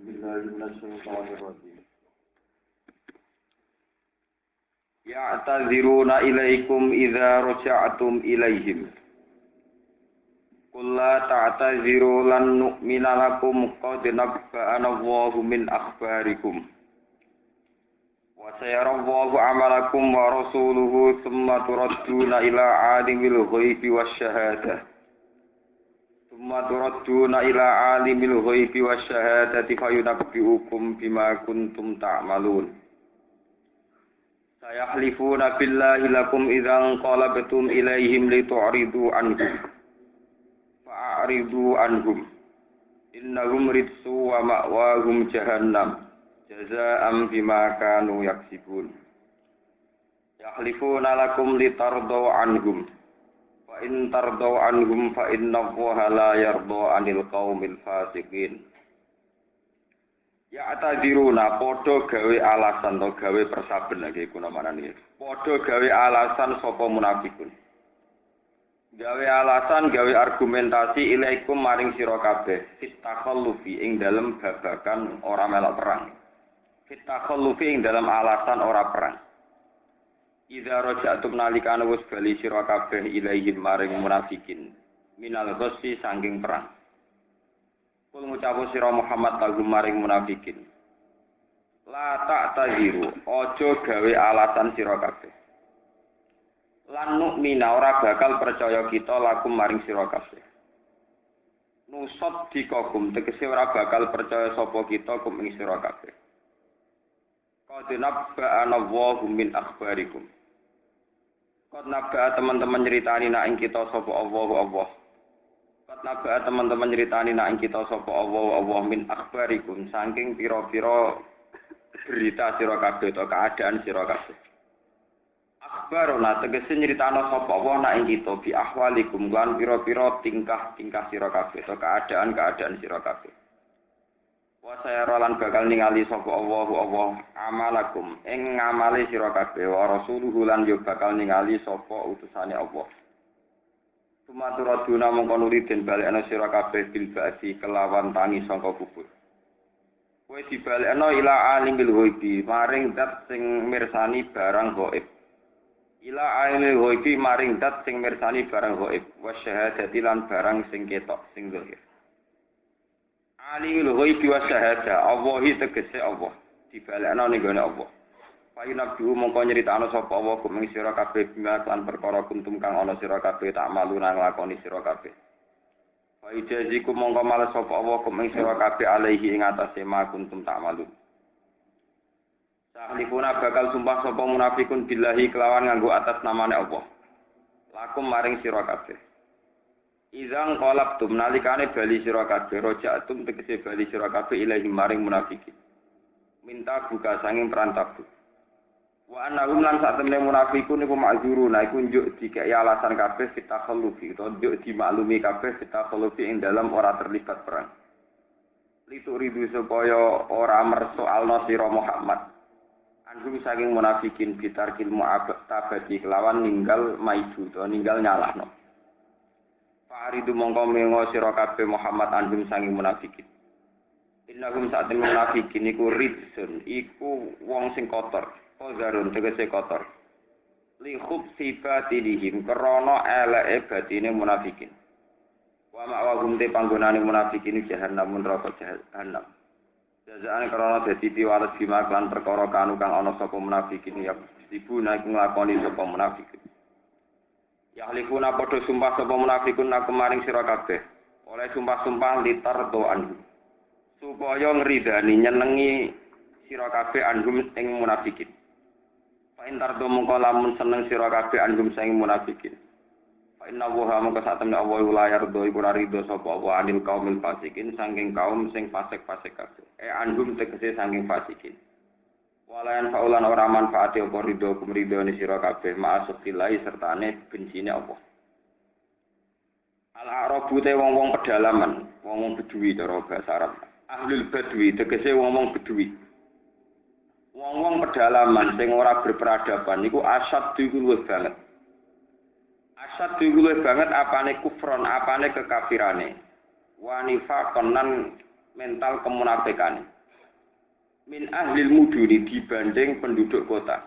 Bismillahirrahmanirrahim. Ya'tadziruna ilaikum idza raja'tum ilaihim. Qul la ta'tadziru lan nu'mina lakum qad nabba'ana Allahu min akhbarikum. Wa sayara Allahu 'amalakum wa rasuluhu tsumma turadduna ila 'alimil ghaibi wasyahadah. Tsumma turadduna ila 'alimil ghaibi wasyahadati fayunabbi'ukum bima kuntum ta'malun. Sayahlifuna billahi lakum idzan qalabtum ilaihim litu'ridu anhum. Fa'ridu anhum. Innahum ridsu wa ma'wahum jahannam. Jazaa'an bima kanu yaksibun. Yahlifuna lakum litardau anhum. Fa in tardau anhum fa innallaha la yarda 'anil qaumil fasiqin. Ya atadiruna padha gawe alasan to gawe persaben lagi kuna manane. Padha gawe alasan sapa munafikun. Gawe alasan, gawe argumentasi ilaikum maring sira kabeh fitakhallufi ing dalem babagan ora melok perang. Fitakhallufi ing dalem alasan ora perang. Idza raja'tum nalikane wis bali sira kabeh ilaihim maring munafikin minal ghasbi saking perang. Kul ngucapu sira Muhammad kagum maring munafikin. La ta'taziru, aja gawe alasan sira kabeh. Lan nu'mina ora bakal percaya kita lakum maring sira kabeh. Nusad dikagum tegese ora bakal percaya sapa kita kum ing sira kabeh. Qad nabba'ana Allahu min akhbarikum. Qad nabba'a teman-teman nyeritani nak ing kita sapa Allah. Qad nabba'a teman-teman nyeritani nak ing kita sapa Allah min akhbarikum saking pira-pira berita sira kabeh to keadaan sira kabeh. Akhbarona tegese nyeritano sapa Allah nak ing kita bi ahwalikum lan pira-pira tingkah-tingkah sira kabeh to keadaan sira kabeh. Wa sayarolan bakal ningali sapa Allah amalakum ing ngamale sira kabeh wa rasuluhu lan yo bakal ningali sapa utusane Allah. Tumaturaduna mongko nuli den balekna sira kabeh bil ba'di kelawan tangi sangka kubur. Kowe dibalekna ila alimil ghaibi maring zat sing mirsani barang gaib. Ila alimil ghaibi maring zat sing mirsani barang gaib wa syahadati lan barang sing ketok sing zahir. Alimul ghaibi wasyahadah, Allahi tegese Allah, dibalekna ning gone Allah. Fayunabbi'u mongko nyritakno sapa Allah kumeng sira kabeh bima lan perkara kuntum kang ana sira kabeh tak malu nang lakoni sira kabeh. Fa ijazikum mongko males sapa Allah kumeng sira kabeh alaihi ing atase ma kuntum tak malu. Sahlifuna bakal sumpah sapa munafikun billahi kelawan nganggo atas namane Allah. Lakum maring sira kabeh. Izang qalabtum nalikane bali sira kabeh roja'tum tegese bali sira kabeh ilahi maring munafikin. Minta buka sanging perantabu. Wa annahum lan satemene munafikun iku ma'zuruna iku njuk dikeki alasan kabeh fitakhallufi to njuk dimaklumi kabeh fitakhallufi ing dalam ora terlibat perang. Litu ridu supaya ora mersoalno sira Muhammad. Anhum saking munafikin bitarkil mu'abadi kelawan ninggal maidu to ninggal nyalahno. Fa'aridu mongko mengo sira kabeh Muhammad anhum sanging munafikin. Innahum sa'atin munafikin iku ridsun, iku wong sing kotor, qazarun tegese kotor. Li khubsi batinihim krana eleke batine munafikin. Wa ma'wahum te panggonane munafikin jahannam neraka jahannam. Jazaane krana dadi piwales bima lan perkara kanu kang ana sapa munafikin ya dibuna iku nglakoni sapa munafikin. Yahlifuna padha sumpah sapa munafikun nak kemaring sira kabeh. Oleh sumpah-sumpah litardo anhum. Supaya ngridani nyenengi sira kabeh anhum ing munafikin. Fa intardo mongko lamun seneng sira kabeh anhum sing munafikin. Fa inna wa mongko satemene Allah la yardo iku ora rido sapa Allah anil qaumil fasikin saking kaum sing fasik-fasik kabeh. Anhum tegese saking fasikin. Walayan faulan ora manfaate apa ridho kumridhone sira kabeh ma'asukilai sertane bencine Allah. Al-Arabu te wong-wong pedalaman, wong-wong bedui cara basa Arab. Ahlul badwi tegese wong-wong bedui. Wong-wong pedalaman sing ora berperadaban niku asad iku luwih banget. Asad iku luwih banget apane kufron, apane kekafirane. Wa nifaqan lan mental kemunafikan. Min ahlil muduni dibanding penduduk kota.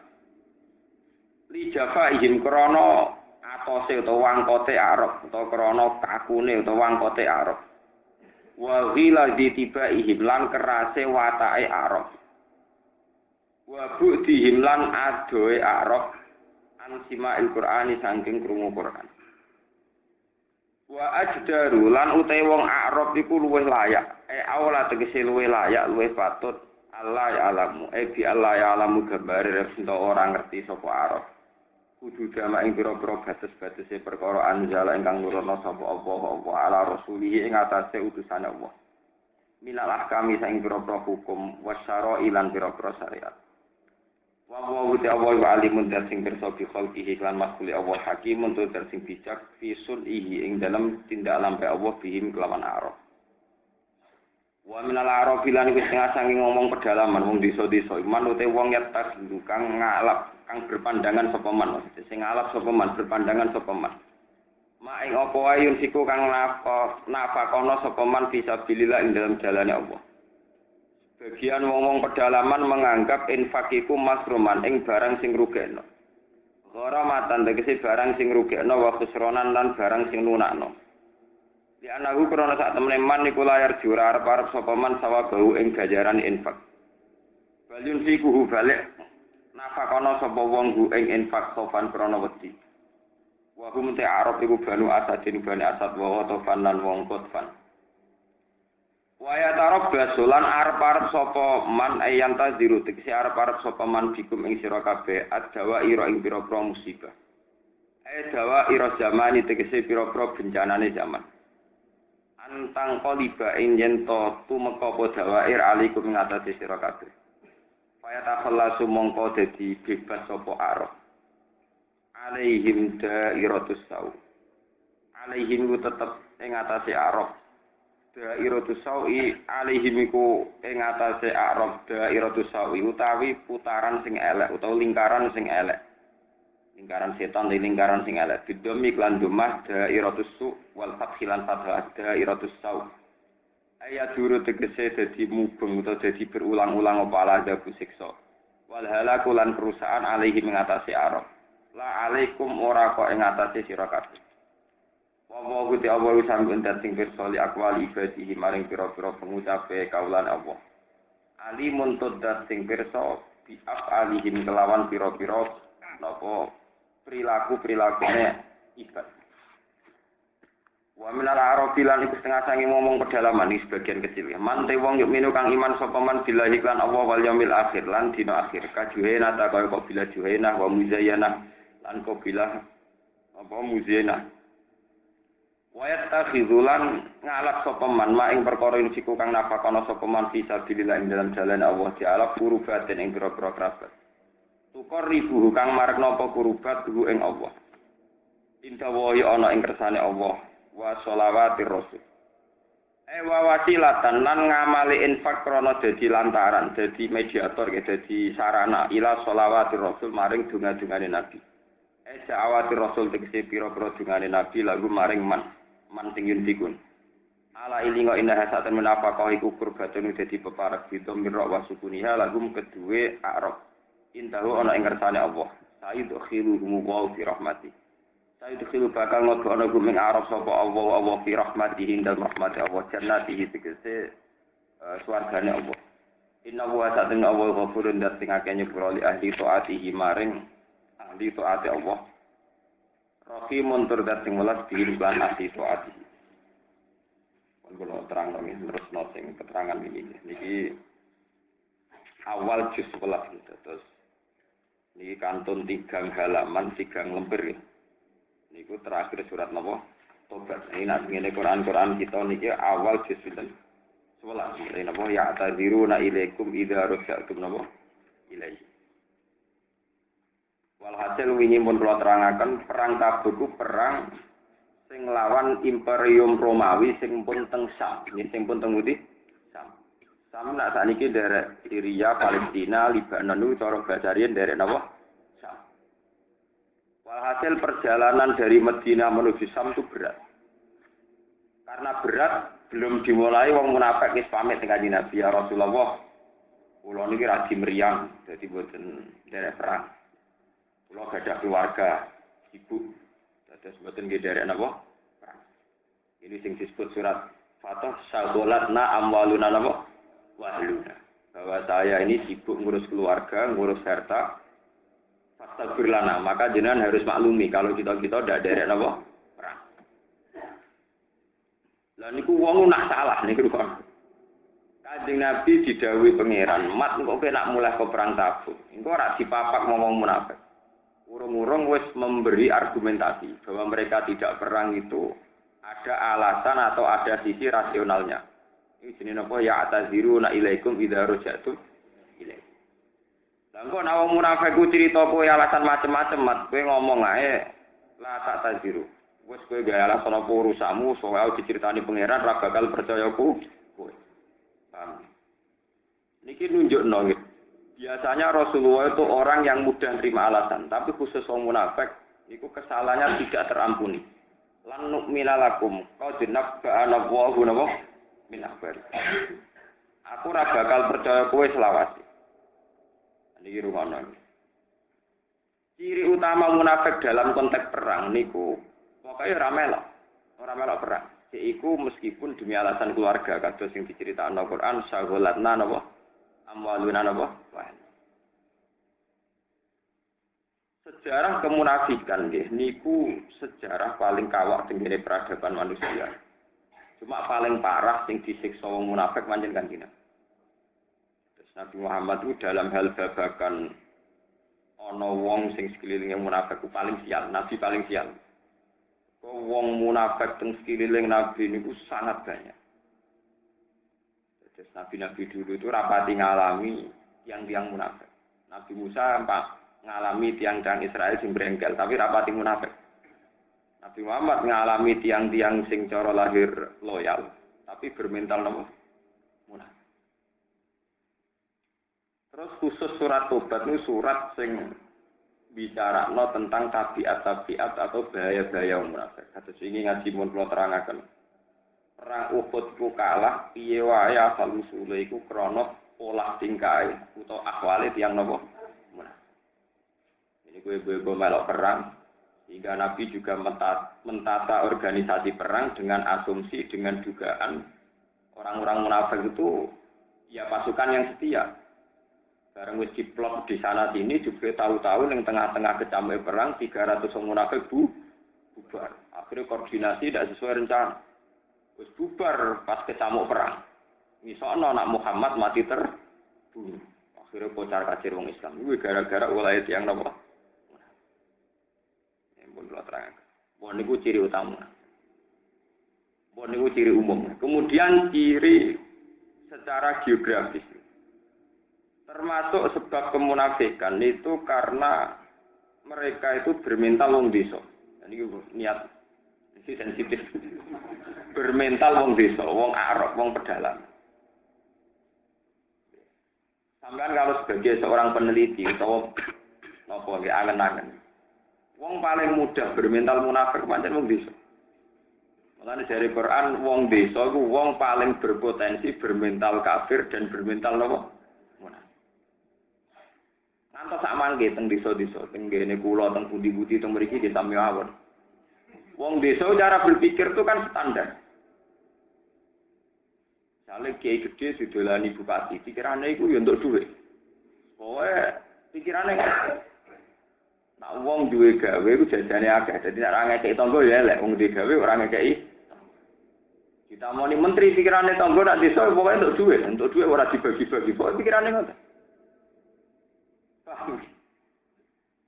Li jafaihim krana atose utawa wangkote Arab utawa krana kakune utawa wangkote Arab. Wa ghila ditibaihim lan kerase watake Arab. Wa bu'dihim lan adoe Arab an sima'il Qur'ani saking krungu Qur'an. Wa ajdaru lan utahe wong Arab iku luwih layak, aula tegese luwih layak, luwih patut Allah ya alamu, bi Allah ya alamu gambare ento ora ngerti sapa Arab. Kudu jama ing pira-pira batas-batase perkara anjala ingkang nurono sapa Allah ala rasulihi ing atase utusane Allah. Minal ahkami saing pira-pira hukum wasyara'i lan pira-pira syariat. Wa wuti Allah wa alimun sing pirsa bi khalqihi lan makhluk Allah hakimun tur sing bijak fi sulhihi ing dalam tindak lampe Allah bihim kelawan Arab. Wa minal Arab lan wis ngasangi ngomong pedalaman wong desa-desa iman ute wong yatas kang ngalap kang berpandangan sapa man sing ngalap sapa man berpandangan sapa man. Ma ing apa wae siku kang nafakono sapa man fisabilillah ing dalam jalane Allah. Bagian wong-wong pedalaman menganggap infak iku masruman ing barang sing rugekno. Gharamatan tegese barang sing rugekno wa khusronan lan barang sing lunakno. Di anahu krana sak temene man niku layar jura arep-arep sapa man sawabahu ing ganjaran infak. Balyun fiku balik nafakono sapa wong hu ing infak sofan krana wedi. Wa hum ta arab iku banu asadin bani asad wa tofan lan wong kotfan. Waya tarab basulan arep-arep sapa man ayanta ziru tegese arep-arep sapa man bikum ing sira kabeh adawa ira ing pira-pira musibah. Dawa ira zamani tegese pira-pira bencanane zaman. Antang qaliba ing yen to tumeka apa dawair alikum ing atase sira kabeh. Waya takhallasu mongko dadi bebas sapa arep. Alaihim dairatus sau. Alaihim ku tetep ing atase arep. Dairatus sawi alaihim iku ing atase Arab dairatus sawi utawi putaran sing elek utawa lingkaran sing elek. Lingkaran setan di lingkaran sing elek. Bidomi lan dumah dairatus su wal fathilan fathah dairatus saw. Ayat duru tegese dadi mubeng utawa dadi berulang-ulang apa ala dabu siksa. Wal halaku lan kerusakan alaihim ing atase Arab. La alaikum ora kok ing atase sira kabeh. Wa gusti Allah sampun sing pirsa li akwali ibadihi maring pira-pira pengucape kaulan Allah. Alimun tuddat sing pirsa bi afalihim kelawan pira-pira napa perilaku-perilakune ibad. Wa minal arabi lan iku setengah sangi ngomong pedalaman iki sebagian kecil ya. Man te wong yuk minu kang iman sapa man billahi lan Allah wal yaumil akhir lan dina akhir kajuhena ta kaya kok bila juhena wa muzayyana lan kok bila apa muzayyana. Wayat takhizulan ngalap sapa man ma ing perkara ing siku kang nafakono sapa man fisabilillah ing dalam jalan Allah Ta'ala kurubaten ing pira-pira kerabat. Tukor ribu kang marek napa kurubat ku ing Allah. Inta wa ana ing kersane Allah wa sholawatir rasul. Wa wasilatan lan ngamali infak krana dadi lantaran, dadi mediator, dadi sarana ila sholawatir rasul maring donga-dungane Nabi. Da'awatir rasul tegese pira-pira dungane Nabi lagu maring man sing yuntikun. Ala ilinga indah hasaten menapa iku kurbatun dadi peparek bidom mirra wa sukuniha lagu kedue Arab. Intahu ana ing kersane Allah. Sayyid khiluhum wa fi rahmati. Sayyid khilu bakal ngono gumeng Arab sapa Allah fi rahmatihi indal rahmati Allah jannatihi tegese swargane Allah. Inna wa saten Allah ghafurun dat sing akeh nyepuro li ahli taatihi maring ahli taati Allah. Rahimun tur dat sing welas bihi lan ahli taati. Kalau terang kami terus noting keterangan ini. Niki awal juz 11 gitu. Terus niki kantun 3 halaman 3 lembar ya. Niku terakhir surat napa? Tobat. Ini nak ngene Quran kita niki awal juz 11. Ini napa ya tadziruna ilaikum idza rusyatum napa? Ilaihi. Walhasil wingi pun kula terangaken perang Tabuk perang sing lawan Imperium Romawi sing pun teng Syam, sing pun teng ngendi? Syam. Syam nak saniki derek Syria, Palestina, Lebanon niku cara basarian derek napa? Syam. Walhasil perjalanan dari Madinah menuju Syam itu berat. Karena berat Belum dimulai wong munafik wis pamit dengan Kanjeng Nabi ya Rasulullah. Kula niki radi meriang, dadi boten derek perang. Kula gadah keluarga, ibu. Dados boten nggih derek napa? Perang. Ini sing disebut surat Fatah Syagolatna amwaluna napa? Wahluna. Bahwa saya ini sibuk ngurus keluarga, ngurus harta. Fastaghfirlana, maka jenengan harus maklumi kalau kita ndak derek napa? Perang. Lah niku wong nak salah niku kok. Kanjeng Nabi didhawuhi pangeran, "Mat kok kowe nak mulai ke perang Tabuk." Engko ora dipapak ngomong munafik. Urung-urung wis memberi argumentasi bahwa mereka tidak perang itu ada alasan atau ada sisi rasionalnya. Ini jenenge napa ya ataziruna ilaikum idza raja'tum ilaikum. Lah engko nek wong munafik ku crita kowe alasan macem-macem, Mat, kowe ngomong ae la tak taziru. Wes kowe gawe alasan apa urusanmu soal diceritani pangeran ra bakal percaya kowe. Paham? Niki nunjukno nggih. Biasanya Rasulullah itu orang yang mudah terima alasan, tapi khusus wong munafik niku kesalahannya tidak terampuni. Lan nu'mina lakum qad nabba'ana Allahu min akhbar. Aku ra bakal percaya kowe selawase. Niki rumono. Ciri utama munafik dalam konteks perang niku pokoknya ora melok perang. Yaiku meskipun demi alasan keluarga kados sing diceritakno Al-Qur'an syagolatna napa amwaluna napa. Sejarah kemunafikan nggih niku sejarah paling kawak tenggene peradaban manusia. Cuma paling parah sing disiksa wong munafik pancen Kanjeng Nabi. Nabi Muhammad itu dalam hal babakan ana wong sing sekelilinge munafik ku paling sial, Nabi paling sial. Wong munafik teng sekeliling Nabi niku sangat banyak. Terus nabi-nabi dulu itu rapati ngalami tiang-tiang munafik. Nabi Musa ngalami tiang-tiang Israel sing brengkel, tapi rapati munafik. Nabi Muhammad ngalami tiang-tiang sing cara lahir loyal, tapi bermental nopo munafik. Terus khusus surat Tobat itu surat sing bicara tentang tabiat-tabiat atau bahaya-bahaya munafik. Kados ini ngaji mun kula terangaken. Perang Uhud ku kalah piye wae asal usule iku krana pola tingkae utawa akwale tiyang napa munafik. Ini kowe melok perang sehingga Nabi juga mentata organisasi perang dengan asumsi dengan dugaan orang-orang munafik itu ya pasukan yang setia. Bareng wis diplot di sana sini juga tahu-tahu yang tengah-tengah kecamuk perang 300 orang munafik bubar. Akhirnya koordinasi tidak sesuai rencana. Wis bubar pas kecamuk perang. Misalnya anak Muhammad mati terbunuh. Akhirnya kocar kacir wong Islam. Ini gara-gara ulai tiang napa? Ini pun kalau terang. Bon niku ciri utama. Bon niku ciri umum. Kemudian ciri secara geografis. Termasuk sebab kemunafikan itu karena mereka itu bermental wong desa. Ini niat ini sensitif. Bermental wong desa, wong Arab, wong pedalang. Sampai kalau sebagai seorang peneliti atau nopo nggih angen-angen. Wong paling mudah bermental munafik pancen wong desa. Mulane dari Quran wong desa iku wong paling berpotensi bermental kafir dan bermental nopo? Ngantos sak mangke teng desa-desa, teng ngene kula teng pundi-pundi teng mriki desa mawon. Wong desa cara berpikir itu kan standar. Misalnya kiai gede didolani bupati, pikirannya itu ya untuk duit. Pokoknya pikirannya nak wong duwe gawe itu jajane akeh. Jadi nak ora ngekeki tangga ya elek, wong duwe gawe ora ngekeki. Kita mau ni menteri pikirannya tangga nak desa pokoknya untuk duit ora dibagi-bagi. Pokoknya pikirannya ngoten.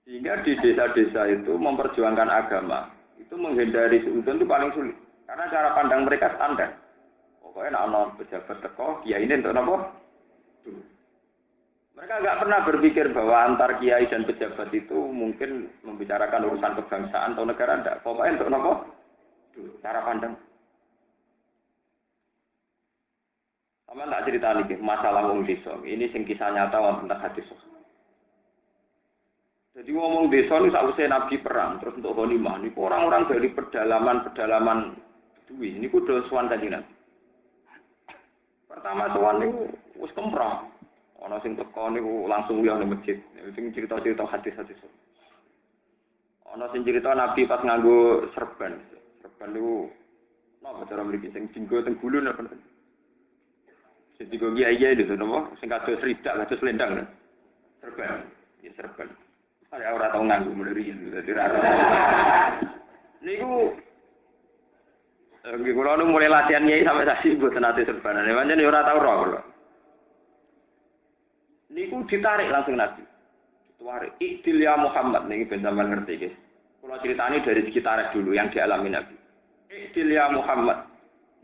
Sehingga di desa-desa itu memperjuangkan agama itu menghindari seutuhan itu paling sulit karena cara pandang mereka standar. Pokoknya nak pejabat teko kiai ini untuk apa? Mereka nggak pernah berpikir bahwa antar kiai dan pejabat itu mungkin membicarakan urusan kebangsaan atau negara tidak. Pokoknya untuk apa? Cara pandang. Sama tak cerita lagi masalah wong desa. Ini sing kisah nyata tentang hadis. Jadi ngomong desa ini sausai Nabi perang, terus untuk ghanimah. Ini orang-orang dari pedalaman duwi. Ini kudu suwan Kanjeng Nabi. Pertama sowan niku wis kemprong. Ana sing teko niku langsung liya nang masjid. Sing cerita-cerita hadis-hadis. Ana sing cerita Nabi pas nganggo serban. Serban niku napa cara mriki sing dinggo teng gulu napa. Sing dinggo kiai itu napa sing kados ridak kados lendang. Serban. Ya serban. Saya ora tau nganggo mleri dadi ra. Niku nggih kula nu mulai latihan kiai sampai saiki mboten nate serbanane. Pancen ora tau roh kula. Niku ditarik langsung Nabi. Ditarik. Ikdil ya Muhammad niki ben sampean ngerti nggih. Kula critani dari segi tarik dulu yang dialami Nabi. Ikdil ya Muhammad.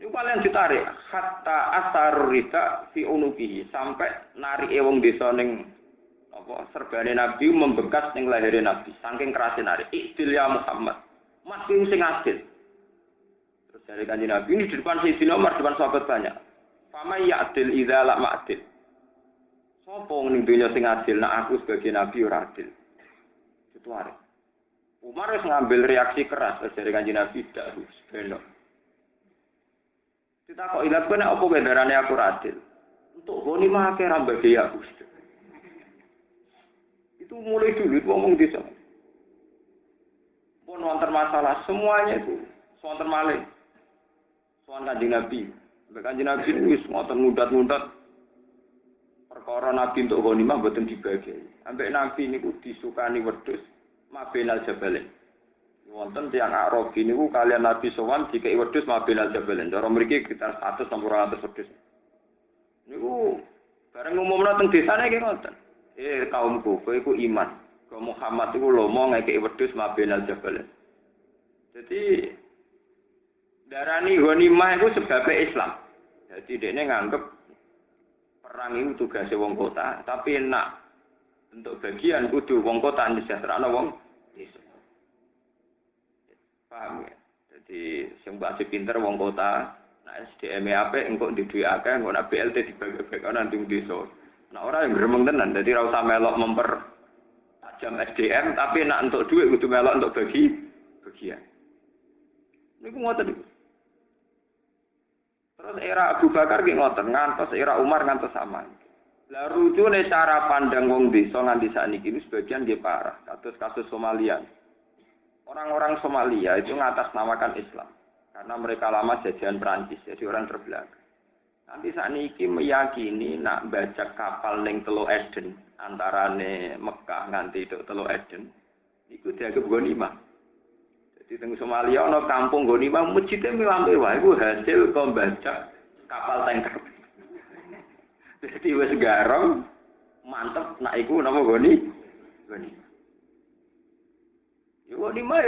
Niku kalian ditarik hatta asarur rida fi unubihi sampai narike wong desa ning apa serbane Nabi membekas ning lahire Nabi saking kerase narik. Ikdil ya Muhammad. Masih sing adil. Terus dari Kanjeng Nabi ini di depan Sayyidina Umar, depan sahabat banyak. Fama ya'dil idza la ma'dil. Sopo ning dunya sing adil, nek aku sebagai nabi ora adil. Itu arep. Umar wis ngambil reaksi keras dari Kanjeng Nabi dak belok. Ditakok ila kowe nek apa bendarane aku ora adil. Untuk goni mah akeh ra bagi aku. Itu mulai dulu ngomong desa. Pun wonten masalah semuanya itu wonten malih. Soal Kanjeng Nabi. Kanjeng Nabi wis ngoten ngudat-ngudat perkara Nabi untuk ghanimah mboten dibagi. Ambek Nabi niku disukani wedhus mabenal jabalen. Wonten tiyang Arabi niku kalian Nabi sowan dikei wedhus mabenal jabalen. Cara mriki sekitar 100 sampai 200 wedhus. Niku bareng umumna teng desane nggih ngoten. Kaumku, kowe iku iman. Kau Muhammad iku lomo ngekei wedhus mabenal jabalen. Jadi darani ghanimah iku sebabnya Islam. Jadi dekne nganggep perang itu tugasnya wong kota, tapi nak untuk bagian kudu wong kota disejahterano wong desa. Paham ya? Jadi sing mbak pinter wong kota, nak SDM apik engko di duwe akeh, engko nak BLT dibagi-bagi ana ning desa. Nah ora yang gremeng tenan, dadi ora usah melok tajam SDM, tapi nak untuk duit kudu melok untuk bagian. Niku ngoten niku. Terus era Abu Bakar nggih ngoten, ngantos era Umar ngantos sama. Lah rucune cara pandang wong desa nganti sakniki iki sebagian nggih parah, kados Somalia. Orang-orang Somalia itu ngatasnamakan Islam karena mereka lama jajahan Prancis, jadi orang terbelakang. Nanti sakniki meyakini nak bajak kapal ning Teluk Eden antarane Mekah nganti Teluk Eden iku dianggap ghanimah. Di teng Somalia ana kampung ghanimah masjide milambe wae iku hasil kok bajak kapal tanker. Jadi wis garong mantep nak iku napa ghanimah. Yo ghanimah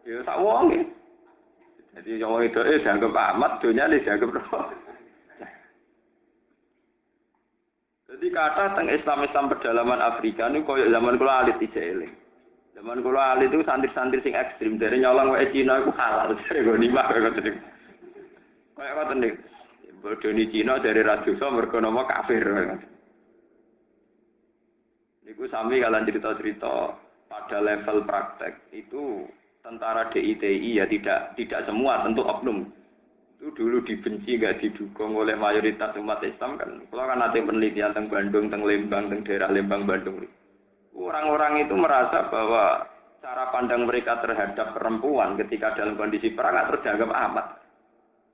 yo sak wong e. Jadi wong itu dianggap amat dunyane dianggap roh. Jadi kata teng Islam pedalaman Afrika niku koyo zaman kula alit ijeling. Zaman kula alit itu santri-santri sing ekstrim dari nyolong wae Cina iku halal dari ghanimah kaya ngoten. Kaya ngoten niku. Bodoni Cina dari radosa mergo nama kafir. Niku sami kalian cerita-cerita pada level praktek itu tentara DITI ya tidak semua tentu oknum. Itu dulu dibenci enggak didukung oleh mayoritas umat Islam kan. Kalau kan ada penelitian tentang Bandung, tentang Lembang, tentang daerah Lembang, Bandung. Orang-orang itu merasa bahwa cara pandang mereka terhadap perempuan ketika dalam kondisi perang terus dianggap amat.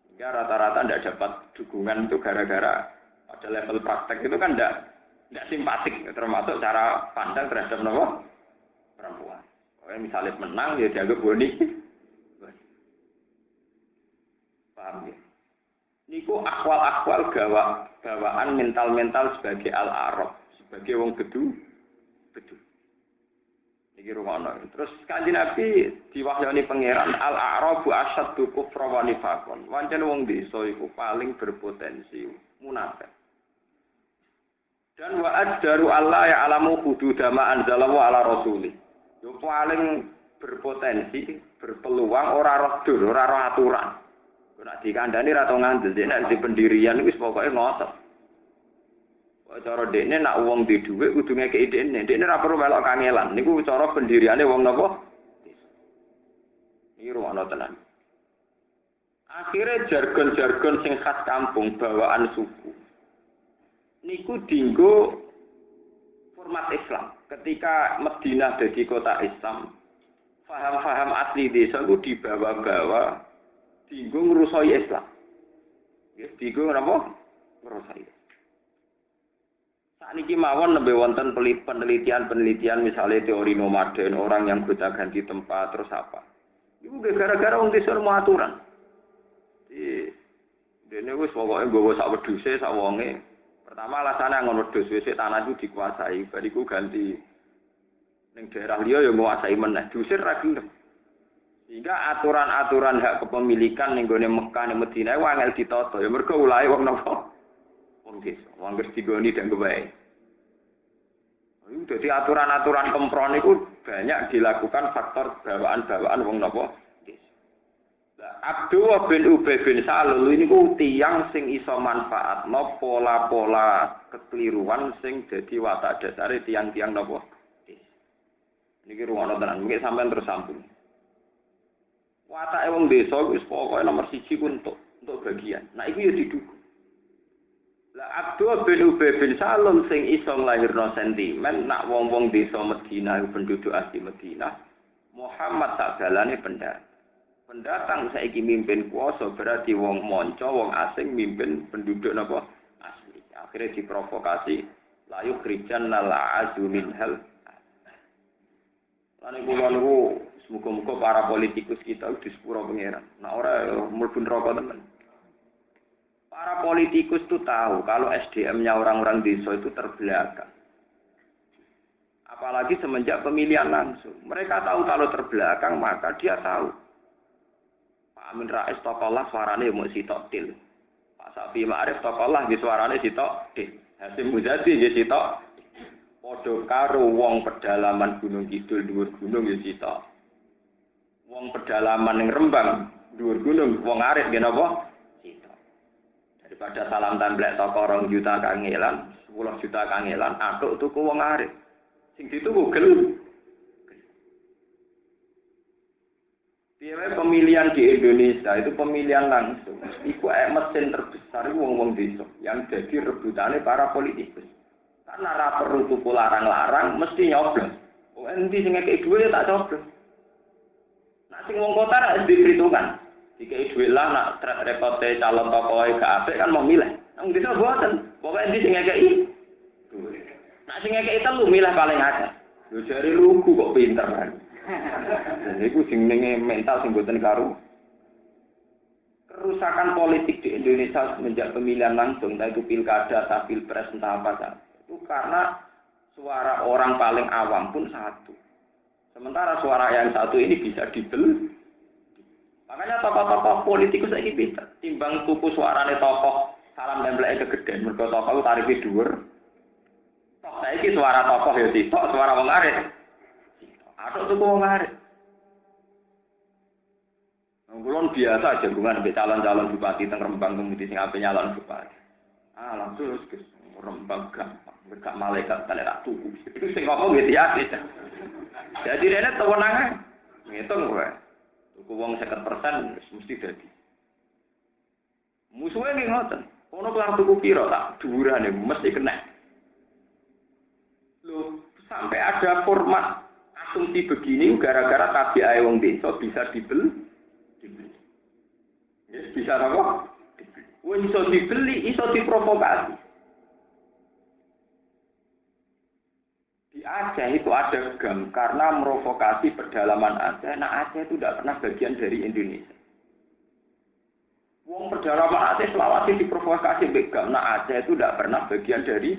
Sehingga rata-rata tidak dapat dukungan itu gara-gara pada level praktek itu kan tidak simpatik termasuk cara pandang terhadap perempuan. Misalnya menang ya dianggap boni. Paham ya? Niku akwal-akwal gawaan mental-mental sebagai al-Arab, sebagai wong bedu. Iki rumono. Terus Kanjeng Nabi diwahyani pangeran al-A'rabu asyaddu kufra wa nifaqan. Wancen wong desa iku paling berpotensi munafik. Dan wa addaru Allah ya alamu hudud ma anzalallahu ala rasulih. Yo paling berpotensi, berpeluang ora roh dur, ora roh aturan. Nek dikandani ra tau ngandel, nek di pendirian wis pokoke ngotot. Cara dekne nak wong di dhuwit kudu ngekeki dekne. Dekne ora perlu melok kangelan. Niku cara pendiriane wong napa? Iki rumono tenan. Akhire jargon-jargon sing khas kampung bawaan suku. niku dinggo format Islam. Ketika Madinah jadi kota Islam, faham-faham asli desa itu dibawa-bawa dinggo ngrusoi Islam. Ya, dinggo napa? Ngrusoi. Sakniki mawon nembe wonten penelitian misalnya teori nomaden, orang yang gonta-ganti tempat terus apa. Iku gara-gara wong desa mau aturan. Dene wis pokoke nggawa sak wedhuse sak wonge. Pertama alasannya ngon wedhus wis tanah itu dikuasai, bariku ganti ning daerah liya ya nguasai meneh. Diusir ra gelem. Sehingga aturan-aturan hak kepemilikan ning gone Mekah ning Madinah wae angel ditata. Ya mergo ulahe wong napa? Wong desa. Wong wis digoni dan kebae. Jadi aturan-aturan kempron itu banyak dilakukan faktor bawaan-bawaan wong napa? Abdullah bin Ubay bin Salul ini ku tiyang sing iso manfaatno pola-pola kekeliruan sing dadi watak dasare tiyang-tiyang napa? Niki rumono tenan, mungkin sampean terus sambung. Watake wong desa wis pokoke nomor 1 ku untuk bagian. Nah iku ya didukung. Lah Abdullah bin Ubay bin Salul sing iso nglahirno sentimen nak wong-wong desa Madinah penduduk asli Madinah Muhammad sakjalane pendatang saiki mimpin kuasa berarti wong manca wong asing mimpin penduduk napa asli. Akhirnya diprovokasi layu krijan nala azumin hal. Lan kula niku muga-muga para politikus kita di sepuro pangeran. Nah ora mlebu neraka tenan. Para politikus itu tahu kalau SDM-nya orang-orang desa itu terbelakang. Apalagi semenjak pemilihan langsung. Mereka tahu kalau terbelakang maka dia tahu. Amin Rais tokolah suarane mau sitok til. Pak Sapi Ma'arif tokolah di suarane sitok til. Hasim Muzadi nggih sitok. Padha karo wong pedalaman Gunung Kidul dhuwur gunung ya sitok. Wong pedalaman ning Rembang dhuwur gunung wong arif nggih napa? Sitok. Daripada salam templek toko 2 juta kangelan, 10 juta kangelan, atuk tuku wong arif. Sing dituku gelem. Piye pemilihan di Indonesia itu pemilihan langsung. Iku mesin terbesar wong-wong desa yang jadi rebutannya para politikus. Karena ra perlu tuku larang-larang mesti nyoblos. Wong endi sing ngekeki dhuwit tak coblos. Nak sing wong kota ra diperhitungkan. Dikeki dhuwit lah nak track record calon tokoe gak apik kan mau milih. Wong desa boten. Pokoke endi sing ngekeki dhuwit. Nak sing ngekeki telu milih paling akeh. Lho jare lugu kok pinter kan. Iku sing ning mental sing boten karo. Kerusakan politik di Indonesia semenjak pemilihan langsung, entah itu pilkada, entah pilpres, entah apa saja. Itu karena suara orang paling awam pun satu. Sementara suara yang satu ini bisa dibeli. Makanya tokoh-tokoh politikus ini bisa. Timbang tuku suarane tokoh salam template kegedean, mergo tokoh tarife dhuwur. Tok saiki suara tokoh ya sitok, suara wong arep. Atuk tuku wong arep. Kulon biasa jagungan mbek calon-calon bupati teng Rembang kemudian sing ape nyalon bupati. Langsung wis Rembang gampang, gak malaikat kale tak tuku. Itu sing ngomong nggih ati. Jadi rene tewenange ngitung wae. Tuku wong 50% wis mesti dadi. Musuhe nggih ngoten. Ono kelar tuku piro tak dhuwurane mesti kena. Loh, sampai ada format asumsi begini gara-gara tabiae wong desa bisa dibeli. Ya, bisa apa? Wong iso dibeli, iso diprovokasi. Di Aceh itu ada gam karena merovokasi pedalaman Aceh. Nah Aceh itu tidak pernah bagian dari Indonesia. Wong pedalaman Aceh Sulawesi diprovokasi begam. Nah Aceh itu tidak pernah bagian dari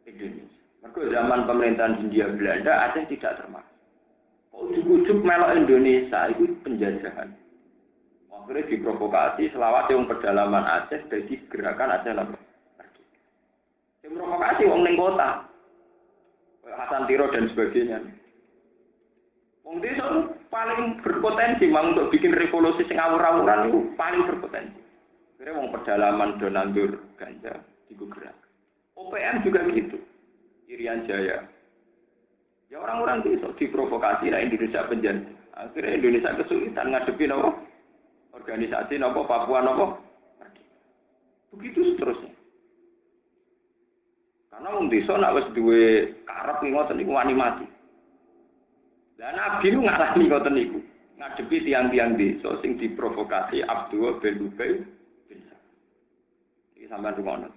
Indonesia. Mergo zaman pemerintahan Hindia Belanda Aceh tidak termasuk. Ujuk-ujuk melok Indonesia itu penjajahan. Akhirnya diprovokasi selawat yang pedalaman Aceh jadi gerakan Aceh Lampung. Yang provokasi wong ning kota. Hasan Tiro dan sebagainya. Wong desa paling berpotensi mang untuk bikin revolusi sing awur-awuran itu paling berpotensi. Akhirnya wong pedalaman do nandur ganja digerak. OPM juga gitu. Irian Jaya. Ya orang-orang desa diprovokasi lah Indonesia penjajah. Akhirnya Indonesia kesulitan ngadepi apa? Organisasi apa? Papua apa? Begitu seterusnya. wong desa nek wis duwe karep ngoten niku wani mati. Lah Nabi lu ngalami ngoten niku. Ngadepi tiang-tiang desa sing diprovokasi Abdul bin Ubay bin Salul. Iki sampean rungono.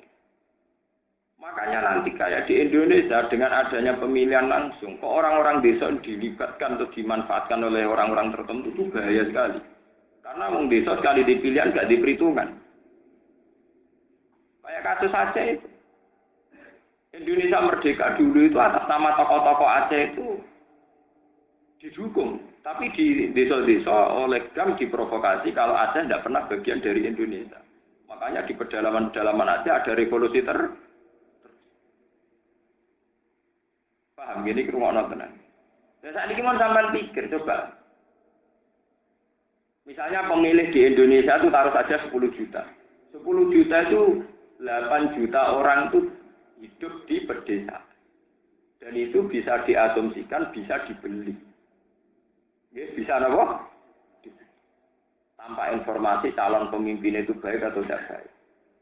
Makanya nanti kayak di Indonesia dengan adanya pemilihan langsung, kok orang-orang desa dilibatkan atau dimanfaatkan oleh orang-orang tertentu itu bahaya sekali. Karena wong desa sekali dipilihan gak diperhitungkan. Kayak kasus Aceh itu. Indonesia merdeka dulu itu atas nama tokoh-tokoh Aceh itu didukung. Tapi di desa-desa oleh GAM diprovokasi kalau Aceh tidak pernah bagian dari Indonesia. Makanya di pedalaman-pedalaman Aceh ada revolusi paham gini ke rumah tenan. Dan saat ini mau sampai pikir coba. Misalnya pemilih di Indonesia itu taruh saja 10 juta. 10 juta itu 8 juta orang itu hidup di pedesaan. Dan itu bisa diasumsikan bisa dibeli. Ya, bisa apa? Tanpa informasi calon pemimpin itu baik atau tidak baik.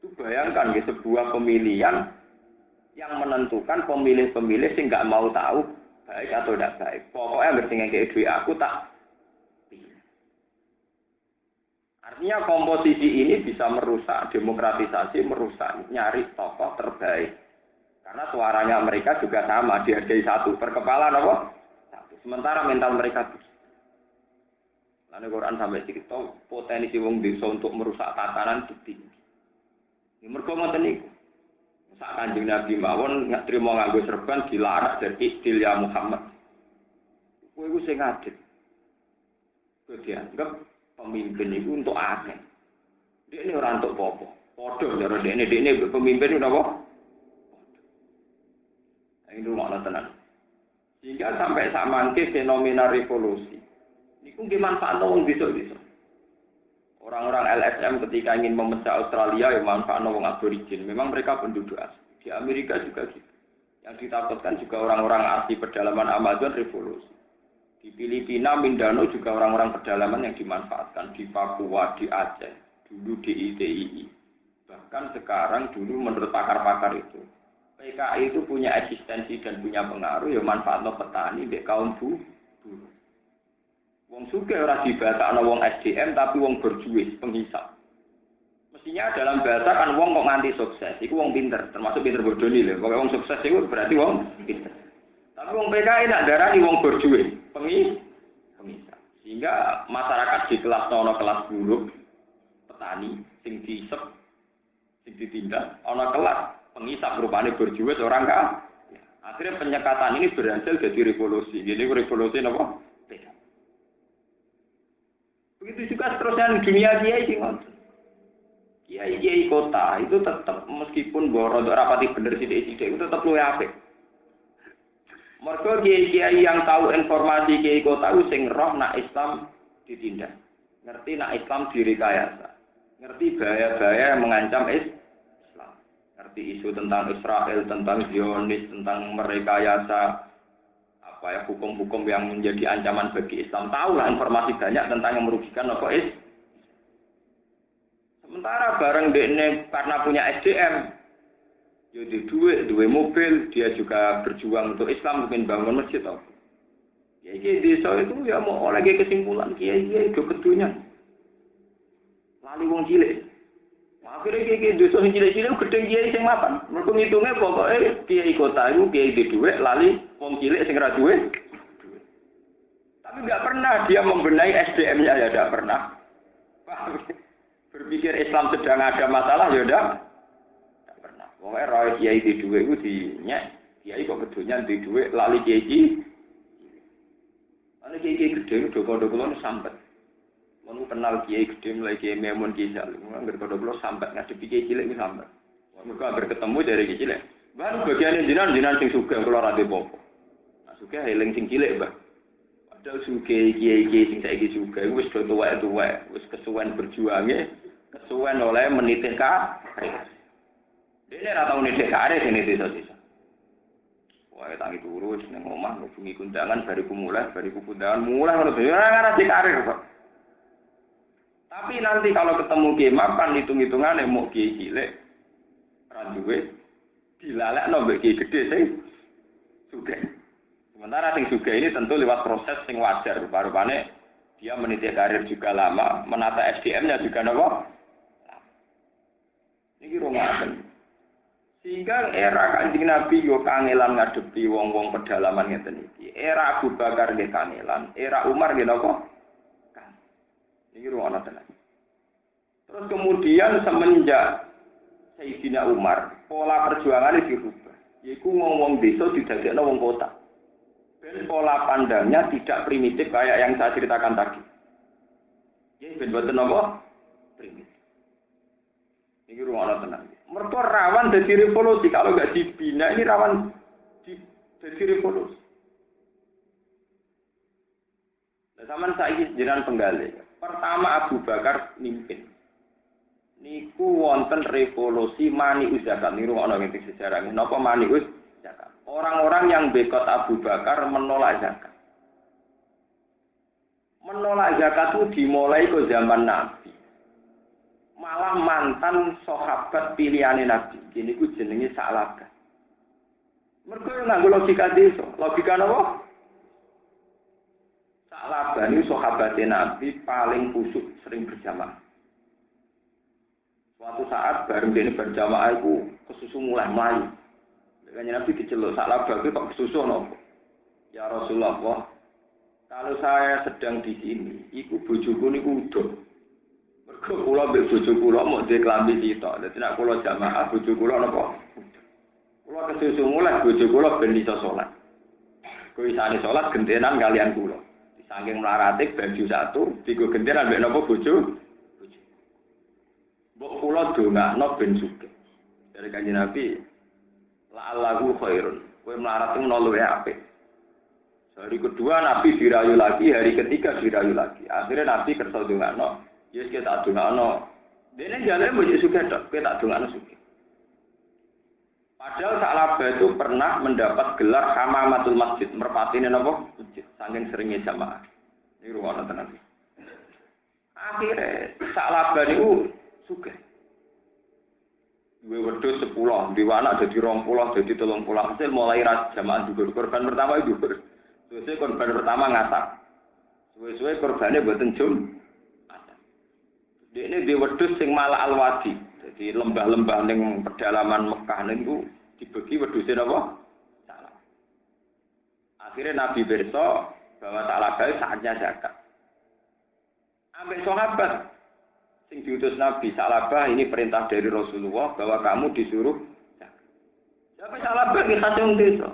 Itu bayangkan ya, sebuah pemilihan yang menentukan pemilih-pemilih yang nggak mau tahu baik atau tidak baik. Pokoknya bertinggal kayak duit aku tak pilih. Artinya komposisi ini bisa merusak demokratisasi, merusak nyari tokoh terbaik. Karena suaranya mereka juga sama, dihargai satu per kepala apa? Satu. Sementara mental mereka bisa. Lalu Quran sampai cerita potensi wong desa untuk merusak tatanan itu tinggi. Ini mergo ngoten niku. Sak Kanjeng Nabi mawon nggak trimo nganggo serban dilarak dari Iqtil ya Muhammad. Kowe iku sing adil. Kowe dianggap pemimpin itu untuk akeh. Dia ini orang untuk apa? Padha karo dekne pemimpin itu apa? Ini rumah tenan. Sehingga sampai sak mangke fenomena revolusi. Niku nggih manfaat wong desa-desa. Orang-orang LSM ketika ingin memecah Australia ya manfaatno wong aborigin. Memang mereka penduduk asli. Di Amerika juga gitu. Yang ditakutkan juga orang-orang asli pedalaman Amazon revolusi. Di Filipina, Mindanao juga orang-orang pedalaman yang dimanfaatkan. Di Papua, di Aceh, dulu di ITII. Bahkan sekarang dulu menurut pakar-pakar itu. PKI itu punya eksistensi dan punya pengaruh ya manfaatno petani di kaum buruh. Wong sugih ora dibatakno wong SDM tapi wong berjuis, penghisap. Mestinya dalam bahasa kan wong kok nganti sukses, iku wong pinter, termasuk pinter bodoni lho. Pokoke wong sukses iku berarti wong pinter. Tapi wong PKI nak darani wong berjuis, penghisap. Sehingga masyarakat di kelas ana kelas buruh, petani sing diisep, sing ditindak, ana kelas penghisap rupane berjuis orang kah. Akhirnya penyekatan ini berhasil jadi revolusi. Jadi revolusi apa? Begitu juga seterusnya di dunia kiai sih mas. Kiai kota itu tetap meskipun borodok rapati bener sidik-sidik itu tetap luwih apik. Mergo kiai yang tahu informasi kiai kota itu sing roh nak Islam ditindak. Ngerti nak Islam direkayasa. Ngerti bahaya-bahaya yang mengancam Islam. Ngerti isu tentang Israel, tentang Zionis, tentang merekayasa hukum-hukum yang menjadi ancaman bagi Islam. Tahu lah informasi banyak tentang yang merugikan apa Islam. Sementara bareng dekne karena punya SDM, jadi duwe mobil, dia juga berjuang untuk Islam, mungkin bangun masjid apa. Kiai desa itu ya mau oleh kesimpulan kiai itu kedunya. Lali wong cilik. Akhirnya kiai desa sing cilik-cilik gedhe kiai sing mapan. Mergo ngitungnya pokoknya kiai kota itu kiai di duwe lali wong cilik sing ora duwe. Tapi enggak pernah dia membenahi SDM-nya ya enggak pernah. Berpikir Islam sedang ada masalah ya enggak pernah. Pokoknya roh kiai di duwe iku dinyek, kiai kok kedunya di duwe lali kiai. Ana kiai gedhe doko-doko sampai mau kenal kiai gede mulai kiai Memun kiai Salim, berkodok sampai ngadepi kiai cilik itu sampai. Mereka berketemu dari kiai cilik. Baru bagian jinan sing sugih kula ra depo. Nah sugih eling sing cilik, Mbah. Padahal sugih kiai sing saiki sugih wis do tuwek, wis kesuwen berjuange, kesuwen oleh menitih karir. Dene ra tau nitih karir sing desa-desa. Wah, tangi turu wis nang omah bengi kundangan bariku kundangan mulai ngono ora karir kok. Tapi nanti kalau ketemu kiai mapan hitung-hitungannya mau kiai cilik, randuwe dilalekno mbek ki gedhe sing sugih. Sementara sing sugih ini tentu lewat proses sing wajar, rupane dia meniti karir juga lama, menata SDM-nya juga nopo. Niki rumahan. Sehingga era Kanjeng Nabi yo kangelan ngadepi wong-wong pedalaman ngeten iki. Era Abu Bakar nggih kangelan, era Umar nggih napa? Niki rumahan tenan. Terus kemudian semenjak Sayyidina Umar, pola perjuangannya dirubah. Yaiku wong-wong desa didadekno wong kota. Dan pola pandangnya tidak primitif kayak yang saya ceritakan tadi. Ya, ben boten napa? Primitif. Ini ruang tenang. Mereka rawan jadi revolusi kalau nggak dibina ini rawan jadi revolusi. Nah, zaman saya jenengan penggali. Pertama Abu Bakar mimpin. Niku wonten revolusi Mani'us Zakat. Niku ana ing sejarah. Napa Mani'us Zakat? Orang-orang yang bekot Abu Bakar menolak zakat. Menolak zakat itu dimulai ke zaman Nabi. Malah mantan sahabat pilihane Nabi. Gini ku jenenge Sa'labah. Mergo nganggo logika desa. Logika napa? Sa'labah ini sahabat Nabi paling khusyuk sering berjamaah. Suatu saat bareng dene berjamaah iku kesusu mulai mlayu. Kanjeng Nabi diceluk Sa'labah kuwi kok kesusu napa? Ya Rasulullah, kalau saya sedang di sini, iku bojoku niku udo. Mergo kula mbek bojo kula mau duwe klambi sitok. Dadi nek kula jamaah bojo kula napa? Kula kesusu mulai bojo kula ben iso salat. Kuwi isane salat gentenan kalian kula. Saking mlarate baju satu, digo gentenan mbek napa bojo? Mbok kula dongakno ben sugih. Dari Kanjeng Nabi la'allahu khairun. Kowe melarat itu luwih apik. Hari kedua Nabi dirayu lagi, hari ketiga dirayu lagi. Akhirnya Nabi kersa dongakno. Yes kita dongakno. Dene jane mbok sugih tok, kowe tak dongakno sugih. Padahal Sa'labah itu pernah mendapat gelar Hamamatul Masjid, merpatine napa? Masjid, saking seringnya jamaah. Ini ruwono tenan. Akhirnya Sa'labah niku sugih. Dua wedhus 10, dua anak jadi 20, jadi 30. Hasil mulai jamaah juga. Korban pertama itu suwe-suwe korban pertama ngasak. Suwe-suwe korbannya mboten jum. Ini di wedhus sing malah al-wadi. Jadi lembah-lembah ning pedalaman Mekah niku dibagi wedhuse napa? Salah. Akhirnya Nabi berso bahwa Sa'labah saatnya zakat. Ambek sahabat sing diutus Nabi Sa'labah ini perintah dari Rasulullah bahwa kamu disuruh zakat. Siapa Sa'labah iki sing desa.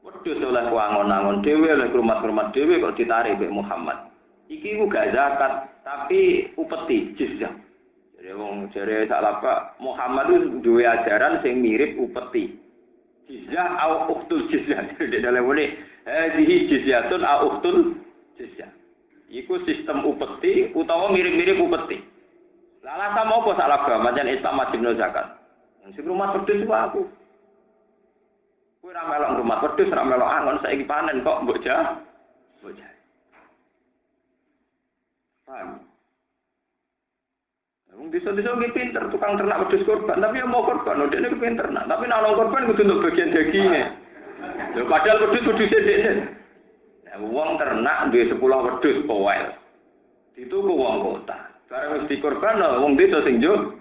Wedhus oleh kuangon-angon dhewe, oleh rumah-rumah dhewe kok ditarik mbek Muhammad. Iki ku gak zakat, tapi upeti jizyah. Jadi wong jare Sa'labah Muhammad itu duwe ajaran sing mirip upeti. Jizyah au uktul jizyah. Dadi dalem muni, hadhihi jizyatun au uktul jizyah. Iku sistem upeti utawa mirip-mirip upeti. Lah alasan apa Sa'labah pancen Islam wajib zakat. Sing rumah wedhus ku aku. Kowe ora melok rumah wedhus, ora melok angon saiki panen kok mbok jah. Mbok jah. Paham? Wong desa-desa nggih pinter tukang ternak wedhus korban, tapi ya mau korban, dekne pinter nak. Tapi nek ana korban kudu untuk bagian dagingnya. Lho padahal wedhus dekne. Nah, wong ternak duwe 10 wedhus powel. Dituku wong kota. Barang wis dikorban wong desa sing njuk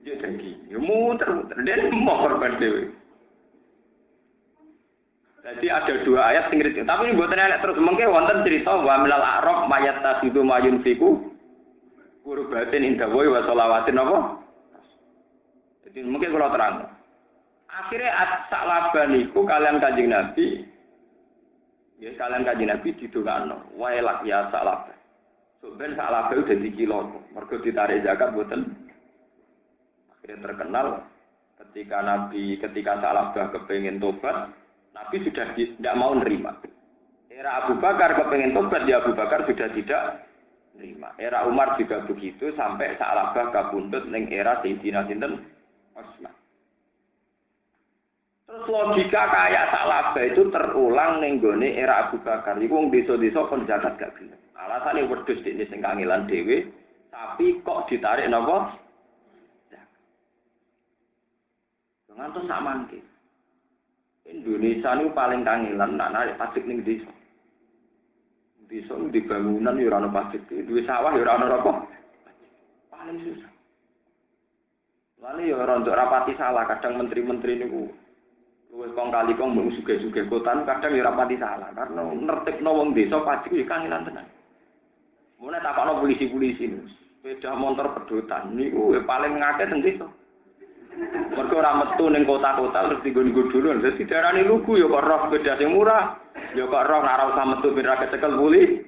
daging. Ya muter-muter den mau korban dhewe. Jadi ada dua ayat sing ngerti. Tapi ini mboten elek terus mengke wonten cerita wa minal a'rab mayat tasidu mayun fiku qurbatin inda wa shalawatin apa? Jadi mungkin kalau terang. Akhirnya Sa'labah niku kalian Kanjeng Nabi. Ya kalian Kanjeng Nabi didongakno. Wailak ya Sa'labah. Ben Sa'labah udah dadi kilo. Mergo ditarik zakat mboten. Akhirnya terkenal ketika Sa'labah kepengin tobat, Nabi sudah tidak mau nerima. Era Abu Bakar kepengin tobat, ya Abu Bakar sudah tidak nerima. Era Umar juga begitu sampai Sa'labah kabundut ning era Sayyidina sinten Utsman. Terus logika kayak Sa'labah itu terulang ning gone era Abu Bakar. Iku wong desa-desa kon zakat gak gelem. Alasane wedhus dene sing kangelan dhewe, tapi kok ditarik napa? Ngantos sak mangke. Indonesia niku paling kangelan nak narik pajak ning desa. Desa di bangunan ya ora ono pajak, duwe sawah ya ora ono apa. Paling susah. Lalu ya ora untuk rapati salah, kadang menteri-menteri niku luwih kong kali kong mbok sugih-sugih kota kadang ya rapati salah karena nertibno wong desa pajak ya kangelan tenan. Mulane takokno polisi-polisi niku, sepeda motor pedotan niku paling ngakeh teng desa. Mergo ora metu ning kota-kota terus dienggo-enggo dulur. Dadi diarani lugu ya kok roh sepeda sing murah, ya kok roh ora usah metu ben ra kecekel polisi.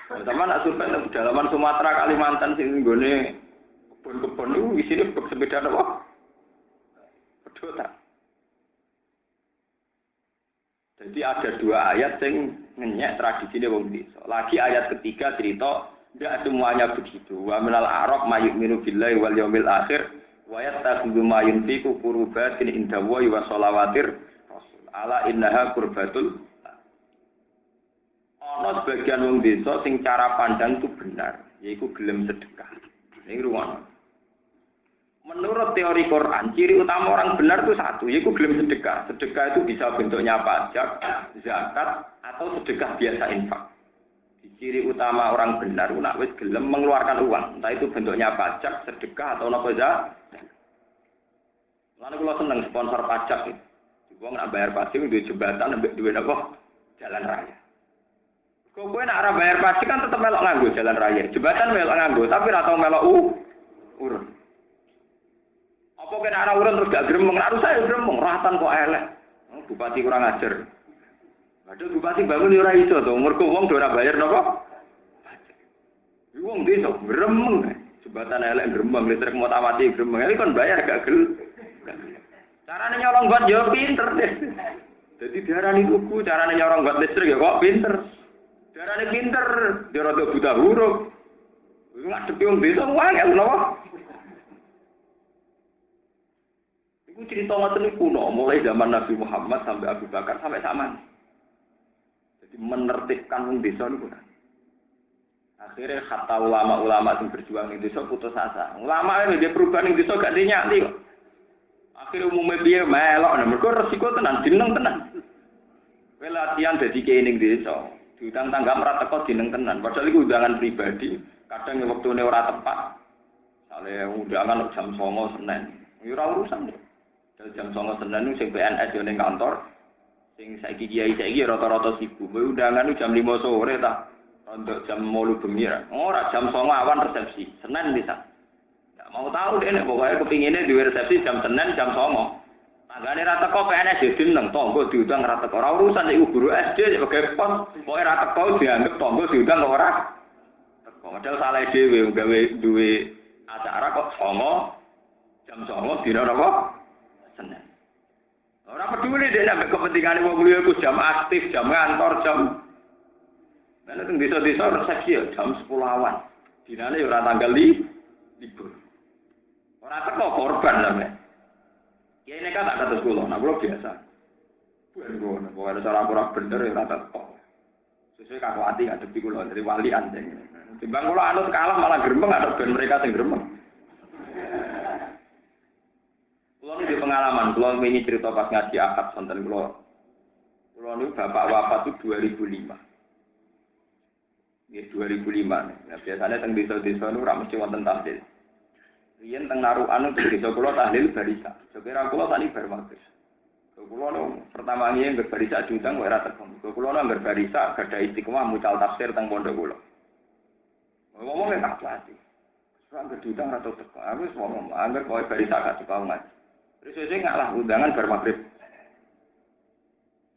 Sama nak survei di pedalaman Sumatera, Kalimantan sing nggone kebun-kebun niku isine sepeda apa? Pedotan. Jadi ada dua ayat yang ngenyek tradisi wong desa. Lagi ayat ketiga cerita tidak semuanya begitu. Wa minal a'rab may yu'minu billahi wal yaumil akhir wa yattakhidhu ma yunfiqu qurbatin inda wa shalawatir rasul. Ala innaha qurbatul. Ana sebagian wong desa sing cara pandang itu benar, yaitu gelem sedekah. Ini ruang. Menurut teori Quran, ciri utama orang benar itu satu, yaitu gelem sedekah. Sedekah itu bisa bentuknya pajak, zakat, atau sedekah biasa infak. Ciri utama orang benar itu nak wis gelem mengeluarkan uang, entah itu bentuknya pajak, sedekah, atau apa saja. Lalu kalau seneng sponsor pajak, wong nak bayar pajak itu jembatan, duit apa? Jalan raya. Kok kowe nak ora bayar pajak kan tetep melok nganggo jalan raya. Jembatan melok nganggo, tapi ora tau melok urun. Apa kena ora urun terus gak gremeng, harus saya gremeng, ratan kok elek. Bupati kurang ajar. Padahal bupati bangun ora iso to, mergo wong ora bayar napa? Pajak. Wong desa gremeng. Jembatan elek gremeng, listrik mati gremeng. Iki kon bayar gak gel. Carane nyolong buat yo pinter deh. Jadi diarani lugu, carane nyolong buat listrik ya kok pinter. Darane pinter, dia rada buta huruf. Ngadepi wong desa wae lho. Iku cerita ngoten niku kuno, mulai zaman Nabi Muhammad sampai Abu Bakar sampai zaman. Jadi menertibkan wong desa niku. Akhirnya kata ulama-ulama yang berjuang di desa putus asa. Ulama ini dia perubahan di desa gak dinyati kok. Akhirnya umumnya dia melok, mergo resiko tenan, dineng tenan. Kowe latihan dadi kiai ning desa. Diundang tangga merateko dineng tenan. Padahal itu undangan pribadi. Kadang yang waktu ini ora tepat. Misalnya undangan jam 09.00 Senin. Ya ora urusan. Jam 09.00 Senin sing PNS yo ning kantor. Sing saiki kiai saiki rata-rata sibuk. Undangan jam 5 sore ta. Untuk jam 8 bengi. Ora jam 09.00 awan resepsi. Senin bisa. Enggak mau tahu deh pokoknya kepingine duwe resepsi jam Senin jam 09.00. Tanggane ra teko PNS yo dineng tonggo diundang ra teko. Ora urusan iku guru SD sebagai pos, pokoke ra teko dianggap tonggo diundang kok ora teko. Padahal salah dhewe gawe duwe acara kok jam 09.00 dina napa? Senin. Ora peduli dene ambek kepentingane wong liya iku jam aktif, jam kantor, jam. Lah teng desa-desa resepsi ya jam 10 awan. Dinane yo ora tanggal libur. Ora teko korban sampe. Ya ini kan tak kata sekolah, nah kalau biasa. Bukan, pokoknya cara kurang bener ya rata kok. Sesuai kaku hati nggak tepi kulo dari wali anjing. Timbang kulo anut kalah malah gerembeng ada band mereka yang gerembeng. Kulo ini di pengalaman, kulo ini cerita pas ngaji akad sonten kulo. Kulo ini bapak wafat itu 2005. Ya 2005. Nah, biasanya teng desa-desa itu ramai cuma tentang tahsil. Riyen teng narukan itu desa kula tahlil barisa. Sekira kula tani bar maghrib. Kula no pertama nggih barisa diundang ora teko. Kula no barisa gadah istiqomah mucal tafsir teng pondok kula. Ngomong nek tak Ora diundang atau teko. Aku wis ngomong angger kowe barisa gak teko ngaji. Terus sesuk ngalah undangan bar maghrib.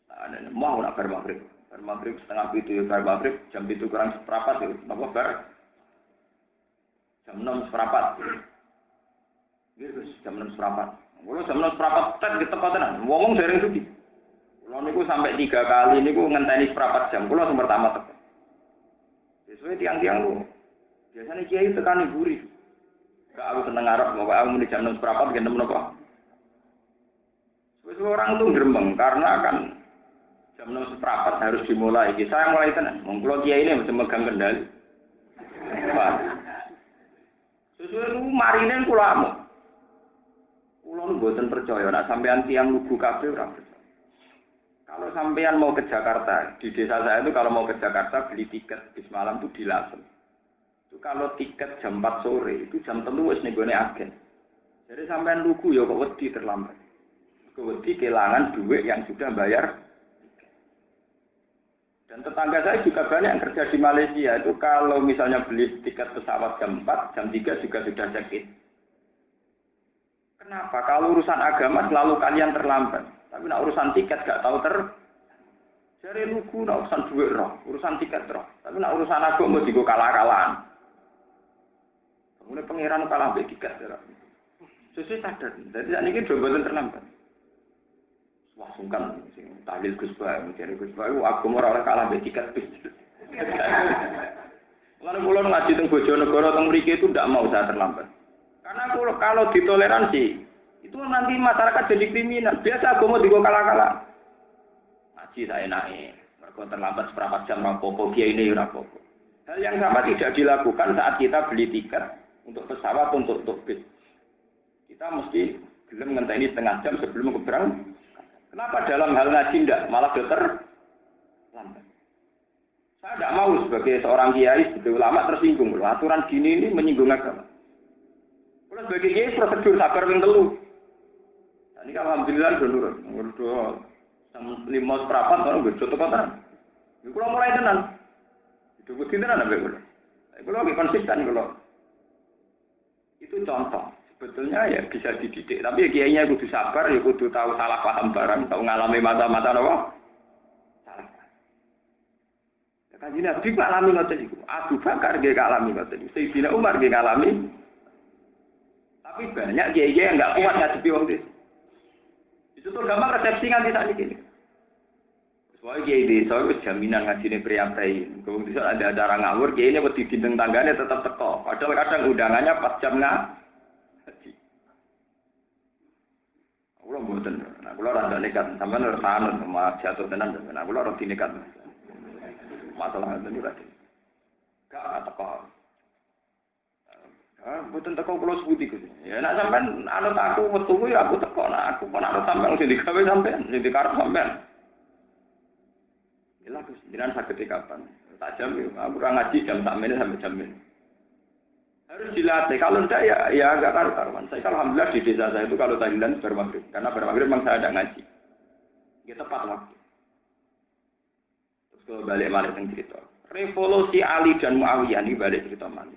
Ana mau nak bar maghrib. Bar maghrib setengah 7 bar maghrib jam 7 kurang seperempat ya. Napa bar? Jam 6 seperempat. Terus jam 6 seperempat. Kalau jam 6 seperempat tet diteko tenan. Ngomong dereng suci. Kulo niku sampai 3 kali niku ngenteni seperempat jam. Kulo sing pertama teko. Sesuai tiang-tiang lu. Biasanya kiai tekan iburi. Gak aku seneng ngarep, mau aku muni jam 6 seperempat gen temen apa. Sesuai orang tuh gremeng karena kan jam 6 seperempat harus dimulai. Saya mulai tenan. Wong kulo kiai ini mesti megang kendali. Sesuai lu marine kulo amuk. Kulo nu mboten percaya nek sampean tiyang lugu kabeh ora percaya. Kalau sampean mau ke Jakarta, di desa saya itu kalau mau ke Jakarta beli tiket bis malam itu di Lasem. Itu kalau tiket jam 4 sore, itu jam 3 wis nenggone agen. Jadi sampean lugu ya kok wedi terlambat. Kok wedi kehilangan duit yang sudah bayar. Dan tetangga saya juga banyak yang kerja di Malaysia. Itu kalau misalnya beli tiket pesawat jam 4, jam 3 juga sudah check-in. Kenapa? Kalau urusan agama selalu kalian terlambat. Tapi nak urusan tiket gak tahu Jadi lugu nak urusan duit roh, urusan tiket roh. Tapi nak urusan agama digo kalah-kalahan. Kemudian pangeran kalah ambek tiket roh. Sesuai sadar. Jadi saat ini jabatan terlambat. Wah sungkan tahlil Gus Bah, mencari Gus Bah, agama ora kalah ambek tiket bis. Lalu kula ngaji teng Bojonegoro teng mriki itu ndak mau saya terlambat. Karena kalau ditoleransi itu nanti masyarakat jadi kriminal. Biasa agama digo kalah-kalah. Ngaji saya naik. Mereka terlambat seperempat jam rapopo, kiai ini rapopo. Hal yang sama tidak dilakukan saat kita beli tiket untuk pesawat untuk bis. Kita mesti gelem ngenteni setengah jam sebelum keberangkatan. Kenapa dalam hal ngaji tidak malah lambat? Saya tidak mau sebagai seorang kiai, sebagai ulama tersinggung. Aturan gini ini menyinggung agama. Kalau sebagai kiai prosedur sabar yang telu. Ini kan alhamdulillah dulu. Nomor 2 5 seperempat orang berjodoh kota. Ini kalau mulai tenan. Itu bukti tenan apa kalau? Kalau lagi konsisten kalau. Itu contoh. Sebetulnya ya bisa dididik. Tapi ya kiainya kudu sabar, ya kudu tahu salah paham barang, tahu ngalami mata-mata apa? Salah. Ya kan ini Nabi ngalami ngoten iku. Abu Bakar nggih ngalami ngoten iku. Sayyidina Umar nggih ngalami. Tapi banyak kiai-kiai yang enggak kuat ngadepi wong itu. Itu tuh gampang resepsi nganti saat ini. Soalnya kiai desa itu jaminan ngajine priayi. Kalau bisa ada acara ngawur, kiai ini wedi dinding tanggane tetap teko. Padahal kadang undangannya pas jam ngaji. Kulo mboten. Nah, kulo ora nekat, sampean ora sanut sama jatuh tenan. Nah, kulo ora dinekat. Masalah ngene iki. Gak teko. Mboten teko kulo sebuti Gus. Ya nek sampean anut aku metu kuwi aku teko. Nah, aku kon anut sampean sing digawe sampean, sing dikarep sampean. Lah Gus, jenengan saged kapan? Tak jam aku ora ngaji jam sak menit sampai jam ini. Harus dilatih. Kalau enggak ya enggak karuan. Saya alhamdulillah di desa saya itu kalau tahlilan bermaghrib. Karena bermaghrib memang saya ada ngaji. Ya tepat waktu. Terus kalau balik teng cerita. Revolusi Ali dan Muawiyah ini balik cerita mana?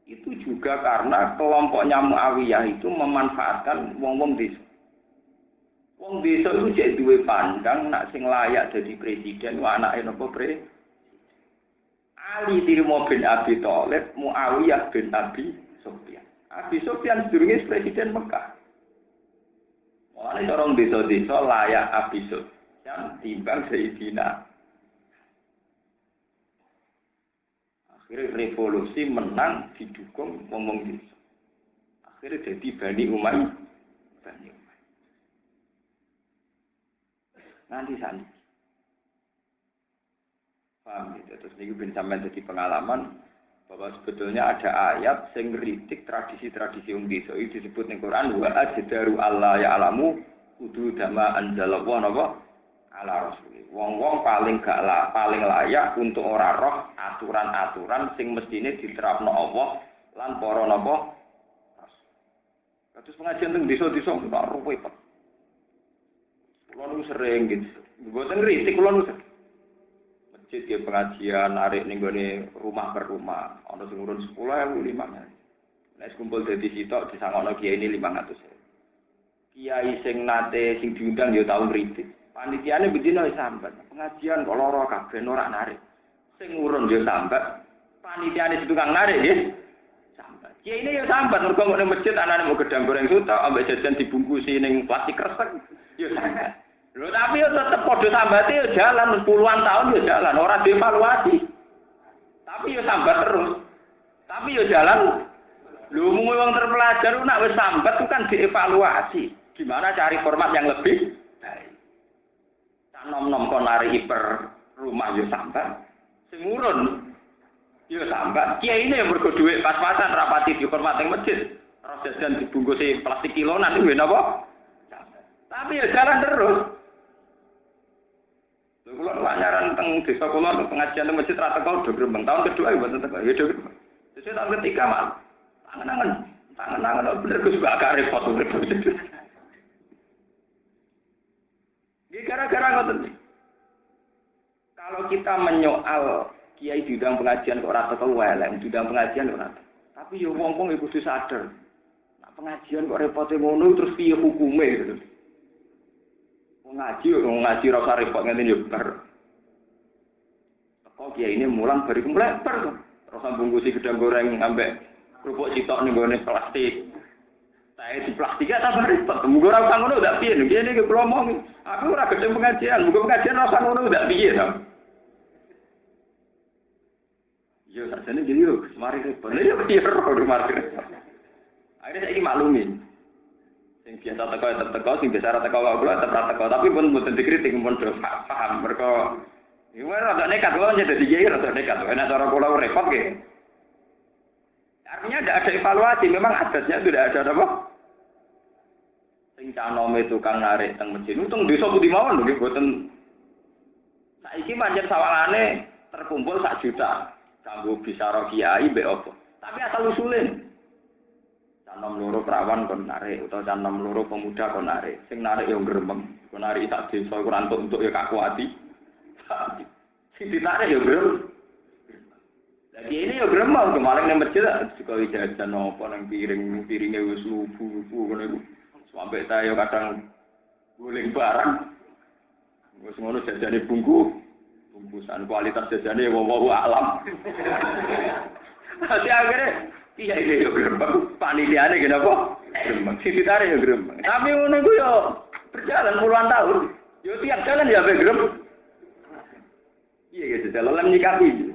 Itu juga karena kelompoknya Muawiyah itu memanfaatkan wong-wong desa. Wong desa itu jadi duwe pandang nak sing layak jadi presiden wa anake napa presiden. Ali dirimo bin Abi Thalib, Muawiyah bin Abi Sufyan. Abi Sufyan sedurunge presiden Mekah. Mulane orang desa-desa layak Abi Sufyan timbang Sayyidina. Akhirnya revolusi menang didukung wong-wong desa. Akhirnya jadi Bani Umayyah. Nanti sandi. Paham gitu. Terus ini bin sampean jadi pengalaman bahwa sebetulnya ada ayat sing ngritik tradisi-tradisi wong desa itu disebut ning Quran wa ajdaru alla ya'lamu kudu dama anzalallahu napa ala rasul. Wong-wong paling layak untuk ora roh aturan-aturan sing mestine diterapno Allah lan para napa rasul. Terus pengajian teng desa-desa kok ruwet. Kulo nu sering gitu. Mboten ngritik kulo nu masjid ya pengajian narik ning gone rumah per rumah. Ana sing urun 10.000 5.000. Nek kumpul dadi sitok disangono kiai ini 500.000. Kiai sing nate sing diundang ya tau ngritik. Panitiane bedino wis sambat. Pengajian kok lara kabeh ora narik. Sing urun ya sambat. Panitiane tukang narik nggih. Sambat. Kiai ini ya sambat mergo ning masjid anane mau gedang goreng suta ambek jajan dibungkusi ning plastik kresek. Ya sambat. Lho tapi yo tetep padha sambate yo jalan puluhan tahun yo jalan ora dievaluasi. Tapi yo sambat terus. Tapi yo jalan. Lho mung wong terpelajar nek wis sambat itu kan dievaluasi. Gimana cari format yang lebih baik. Tak nom-nom kon lari hiper rumah yo sambat. Sing urun yo sambat. Kiai ini yang mergo dhuwit pas-pasan rapati dihormati ing masjid. Terus jajan dibungkus plastik kilonan itu napa? Tapi ya jalan terus. Lha kula lanyaran teng desa kula pengajian teng masjid ra teko do grembeng. Tahun kedua ya mboten teko. Ya do. Sesuk tahun ketiga mal. Tangan-tangan bener Gus gak repot. Gara-gara ngoten. Kalau kita menyoal kiai diundang pengajian kok ora teko elek, diundang pengajian kok ora. Tapi yo wong-wong iku kudu sadar. Nek pengajian kok repote ngono terus piye hukume gitu. Wong ngaji ora usah repot ngene yo bar. Teko kiai ini mulang bariku mleper. Terus bungkusi gedang goreng ambek kerupuk citok ning gone plastik. Saya di plastik ya tambah repot. Mugo ora usah ngono ndak piye. Ngene iki kula omong. Aku ora gedhe pengajian, mugo pengajian ora usah ngono ndak piye to. Yo sakjane jadi yo mari repot. Yo piye ora mari. Akhirnya saiki maklumin. Sing biasa teko tetep teko, sing biasa ora teko kula tetep ora teko, tapi pun mboten dikritik pun do paham mergo iku ora nekat kok jadi kiai ora nekat. Enak cara kula repot nggih. Artinya tidak ada evaluasi, memang adatnya sudah ada apa? Sing canome tukang narik teng masjid, untung desa putih mawon lho, mboten. Saiki pancen sawangane terkumpul 1 juta, kanggo bisara kiai mbek apa. Tapi asal usulin. Canom loro perawan kon narik utawa canom loro pemuda kon narik. Sing narik yo gremeng, kon narik sak desa iku rantuk untuk yo kakuati. Sing ditarik yo gremeng. Jadi ini ya gremeng kemarin yang masjid juga jajan apa nang piringnya wis lubu ngono iku. Sampai tayo kadang guling barang. Wis ngono jajane bungkusan kualitas jajane wallahu alam. Tapi akhirnya iya iki yo gremeng. Panitiane kenapa? Gremeng. Sing ditarik ya gremeng. Tapi ngono iku yo berjalan puluhan tahun. Yo tiap jalan ya ape gremeng. Iya gitu, dalam nyikapi.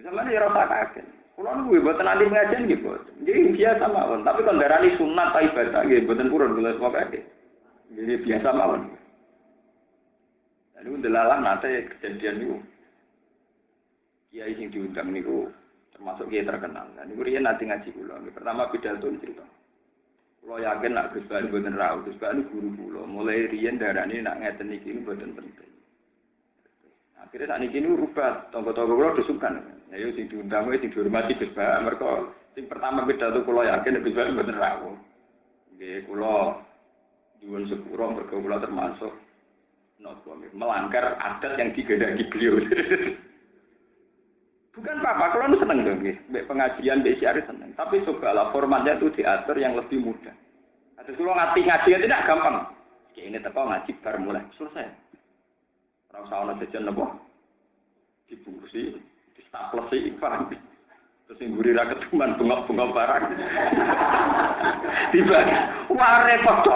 Sama dia rasa kaget. Kalau gue buatan nanti pengajian gitu, jadi biasa mawon. Tapi kalau darani sunat atau ibadah, gitu buatan kurun gula semua kaget. Jadi biasa mawon. Lalu delalah nanti kejadian itu, kiai sing diundang niku termasuk kiai terkenal. Dan niku riyen nanti ngaji kula. Pertama pidato cerita. Kula yakin nak Gus Bani buatan rawuh, Gus Bani guru kula. Mulai riyen darani nak ngeten iki buatan penting. Akhirnya saat ini rubah, tonggo-tonggo kula dusukan. Ya sing diundang sing dihormati Gus Ba, mergo sing pertama pidato kula yakin Gus Ba mboten rawuh. Nggih kula nyuwun sepuro mergo kula termasuk napa melanggar adat yang digendaki beliau. Bukan apa-apa, kula nu seneng to nggih, mbek pengajian mbek siar seneng, tapi cobalah formatnya itu diatur yang lebih mudah. Ada kula ngaji tidak gampang. Kayak ini teko ngaji bar mulai selesai. Ora usah ana jajan napa? Dibungkusi, distaplesi paham. Terus sing mburi ra keduman bengok-bengok barang. Tiba, wah repot to.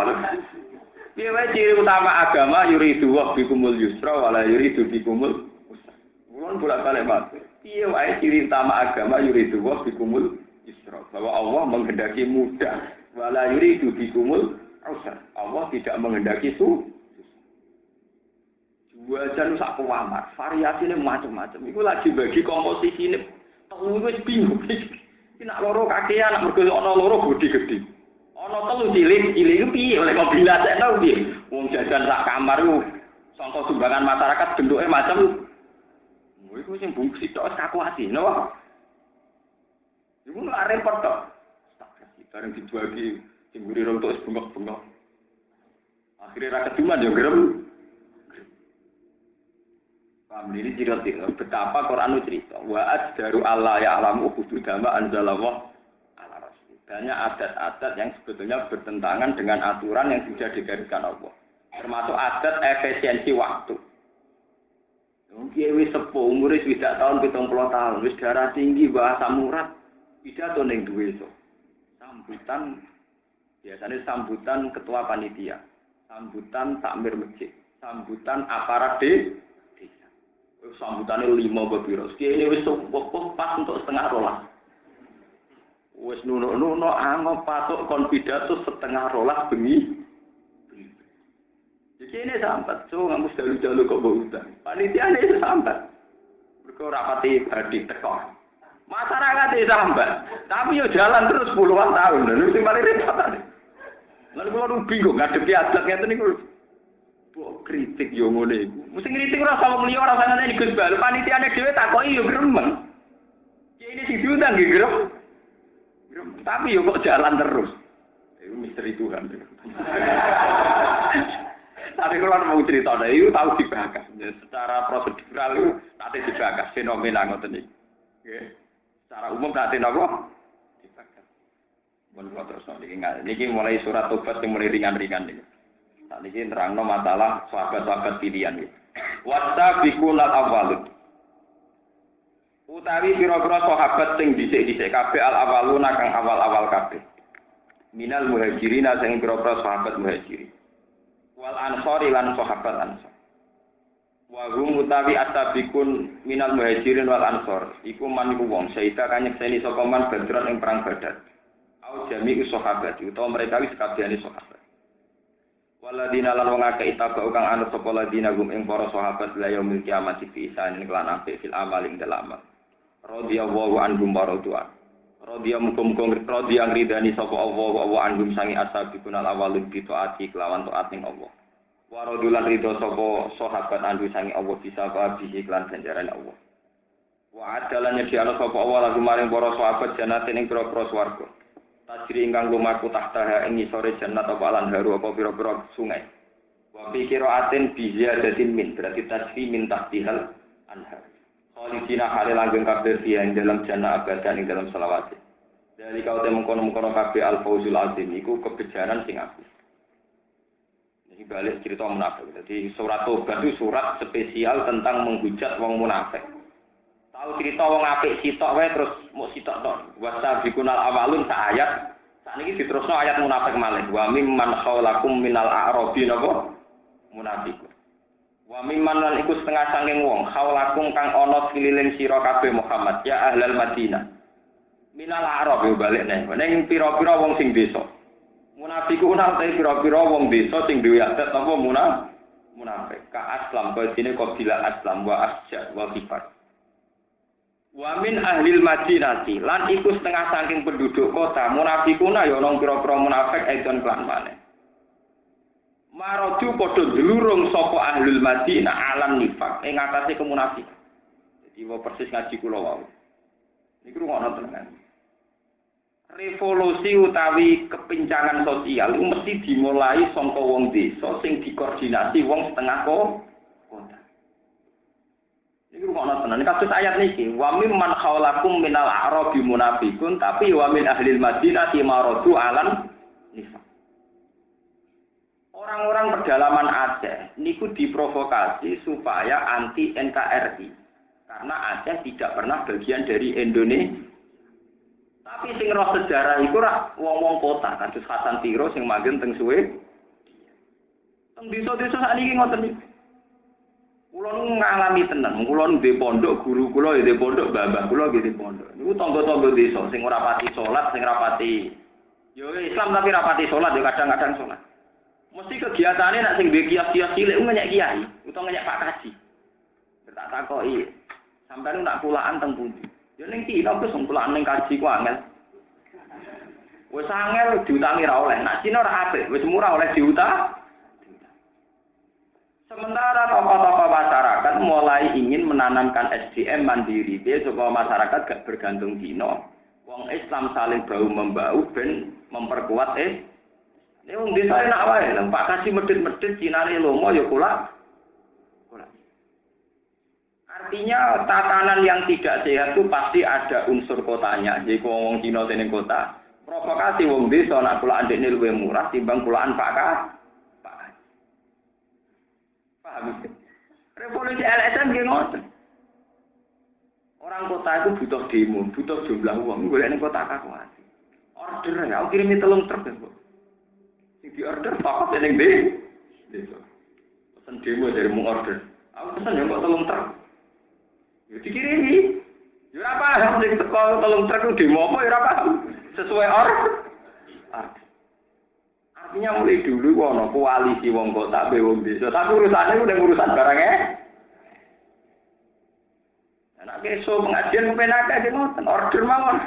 Piye wae ciri utama agama yuridu wa bikumul yusra wala yuridu bikumul usra. Mulane bolak-balik matur. Piye wae ciri utama agama yuridu wa bikumul yusra. Bahwa Allah menghendaki mudah wala yuridu bikumul usra. Allah tidak menghendaki wajan sak kuwamar, variasine macam-macam. Iku lagi bagi komposisine telu wis bingung. Iki nak loro kakean, nak mergo ana loro gedhi-gedhi. Ana telu cilik iku piye oleh kok bilasekno piye? Wong jajan sak kamar ku sangka sumbangan masyarakat bentuke macam. Iku sing bungkus tok kakuati, no. Iku lak repot tok. Tak kasih bareng dijuagi sing mburi rong tok bengok-bengok. Akhire ra keduman yo grem. Ini cerita betapa Quran itu cerita wa addaru Allah ya alamu hududama anzalallah ala rasul. Banyak adat-adat yang sebetulnya bertentangan dengan aturan yang sudah digariskan Allah. Termasuk adat efisiensi waktu. Mungkin wis sepuh umur wis 7 tahun 70 tahun wis darah tinggi bahasa murad pidato ning duwe iso. Sambutan biasanya sambutan ketua panitia, sambutan takmir masjid, sambutan aparat sambutannya 5 bapiro. Ini wis pas untuk setengah rolas. Wis nuno angop patok kon pidato setengah rolas bengi. Jadi ini sambat, so ngamus dalu-dalu kok mbok utang. Panitia ini sambat. Mergo rapati badhe teko. Masyarakat itu sambat, tapi yo jalan terus puluhan tahun. Lalu sing paling repot tadi. Lalu kalau bingung ngadepi adat ngeten niku. Kok kritik yo ngene iku. Mesti kritik ora sama beliau ora sanane iki Gus Bal. Panitiane dhewe takoki yo gremeng. Ya ini sing diundang nggih grem. Tapi yo kok jalan terus. Itu misteri Tuhan. Tapi kalau mau cerita itu tahu dibahas. Secara prosedural itu nanti dibahas fenomena ngoten iki. Nggih. Secara umum nanti napa? Dibahas. Mun kula terus niki mulai surat tobat yang mulai ringan-ringan niki. Saat ini terangno masalah sahabat-sahabat pilihan iki. Wasabiqul awwalun. Utawi pira-pira sahabat sing dhisik-dhisik kabeh al-awwaluna kang awal-awal kabeh. Minal muhajirina sing pira-pira sahabat muhajirin. Wal ansori lan sahabat ansor. Wa hum utawi asabiqun minal muhajirin wal ansor. Iku man iku wong saida kang nyekseni sapa man badran ing perang Badar. Au jami'u sahabat utawa mereka wis kabehane sahabat. Waladina lan wong akeh itabau kang anut sapa ladina gum ing para sahabat la yaumil kiamat fi isanin kelan apik fil amal ing dalam amal. Radhiyallahu anhum baradwan. Radhiya mukum-mukum radhiya ridani sapa Allah wa anhum sangi asabiqun al-awwalin bi taati kelawan taat ning Allah. Wa radulan ridho sapa sahabat andu sangi Allah bisa babi iklan ganjaran Allah. Wa adalanya di ana sapa Allah lagu maring para sahabat janate ning pira-pira swarga. Tajri ingkang lumaku tahtaha ing ngisore jannat apa lan haru apa pira-pira sungai. Wa fi qiraatin bi ziyadatin min berarti tasfi min tahtihal anhar. Khalidina hale langgeng kabeh ing dalam jannah abadan ing dalam selawat. Dari kau temu kono-kono kabeh al-fauzul azim iku kebejaran sing apik. Ini balik cerita munafik. Jadi surat Tobat itu surat spesial tentang menghujat wong munafik. Tahu cerita wong apik sitok wae terus mau sitok tok. Wasabiqunal awalun sa ayat. Sakniki diterusno ayat munafik malih. Wa mimman khawlakum minal a'rabi napa? Munafiqun. Wa mimman lan iku setengah saking wong khawlakum kang ana sekeliling sira kabeh Muhammad ya ahlal Madinah. Minal a'rab yo balik neh. Ning pira-pira wong sing desa. Munafiqun utahe pira-pira wong desa sing duwe adat apa munafik. Ka aslam badine qabila aslam wa asjad wa kifar. Wa min ahlil Madinati lan iku setengah saking penduduk kota munafikuna ya ana pira-pira munafik edon kelan maneh. Maraju padha dlurung sapa ahlul Madinah alam nifak ing atase kemunafikan. Jadi wa persis ngaji kula wae. Niku ngono tenan. Revolusi utawi kepincangan sosial itu mesti dimulai saka wong desa sing dikoordinasi wong setengah kota. Iki rumakna tenan. Kasus ayat niki, wa mimman khawlakum minal a'rabi munafiqun tapi wa min ahlil madinati maradu alan nifaq. Orang-orang pedalaman Aceh niku diprovokasi supaya anti NKRI. Karena Aceh tidak pernah bagian dari Indonesia. Tapi sing roh sejarah iku ora wong-wong kota, kados Hasan Tiro sing manggen teng suwe. Teng desa-desa sakniki ngoten iki. Kula nu ngalami tenan, kula nu ndek pondok, guru kula ndek pondok, mbah-mbah kula nggih ndek pondok. Niku tangga-tangga desa sing ora pati salat, sing ora pati yo Islam tapi ora pati salat, yo kadang-kadang salat. Mesti kegiatane nek sing ndek kias-kias cilik ngenyek kiai, utawa ngenyek Pak Kaji. Tak takoki, sampeyan nak pulaan teng pundi? Ya ning Cina wis pulaan ning kaji ku angel. Wis angel diutangi ra oleh, nak Cina ora apik, wis murah oleh diutang. Sementara tokoh-tokoh masyarakat mulai ingin menanamkan SDM mandiri, supaya masyarakat gak bergantung Cina. Wong Islam saling bahu membahu ben memperkuat Ini wong desa enak wae, Pak Kasih medhit-medhit Cinane lomo ya kula. Artinya tatanan yang tidak sehat itu pasti ada unsur kotanya. Jadi wong Cina tening kota, provokasi wong desa nak kulaan dekne luwih murah timbang kulaan Pak Kasih. Paham? Revolusi LSM nggih ngoten. Orang kota itu butuh demo, butuh jumlah uang. Golek ning kota kakuan. Order ya, aku kirimi 3 truk kok. Sing di order papat ning desa. Pesen demo dari mung order. Aku pesen yo kok 3 truk. Ya dikirimi. Ya ora paham sing teko 3 truk demo apa ya ora paham. Sesuai order. Artinya mulai dulu ono koalisi wong kota be wong desa. Tapi urusannya udah urusan barangnya. Anak keso pengajian kepenak aja ngoten order mawon.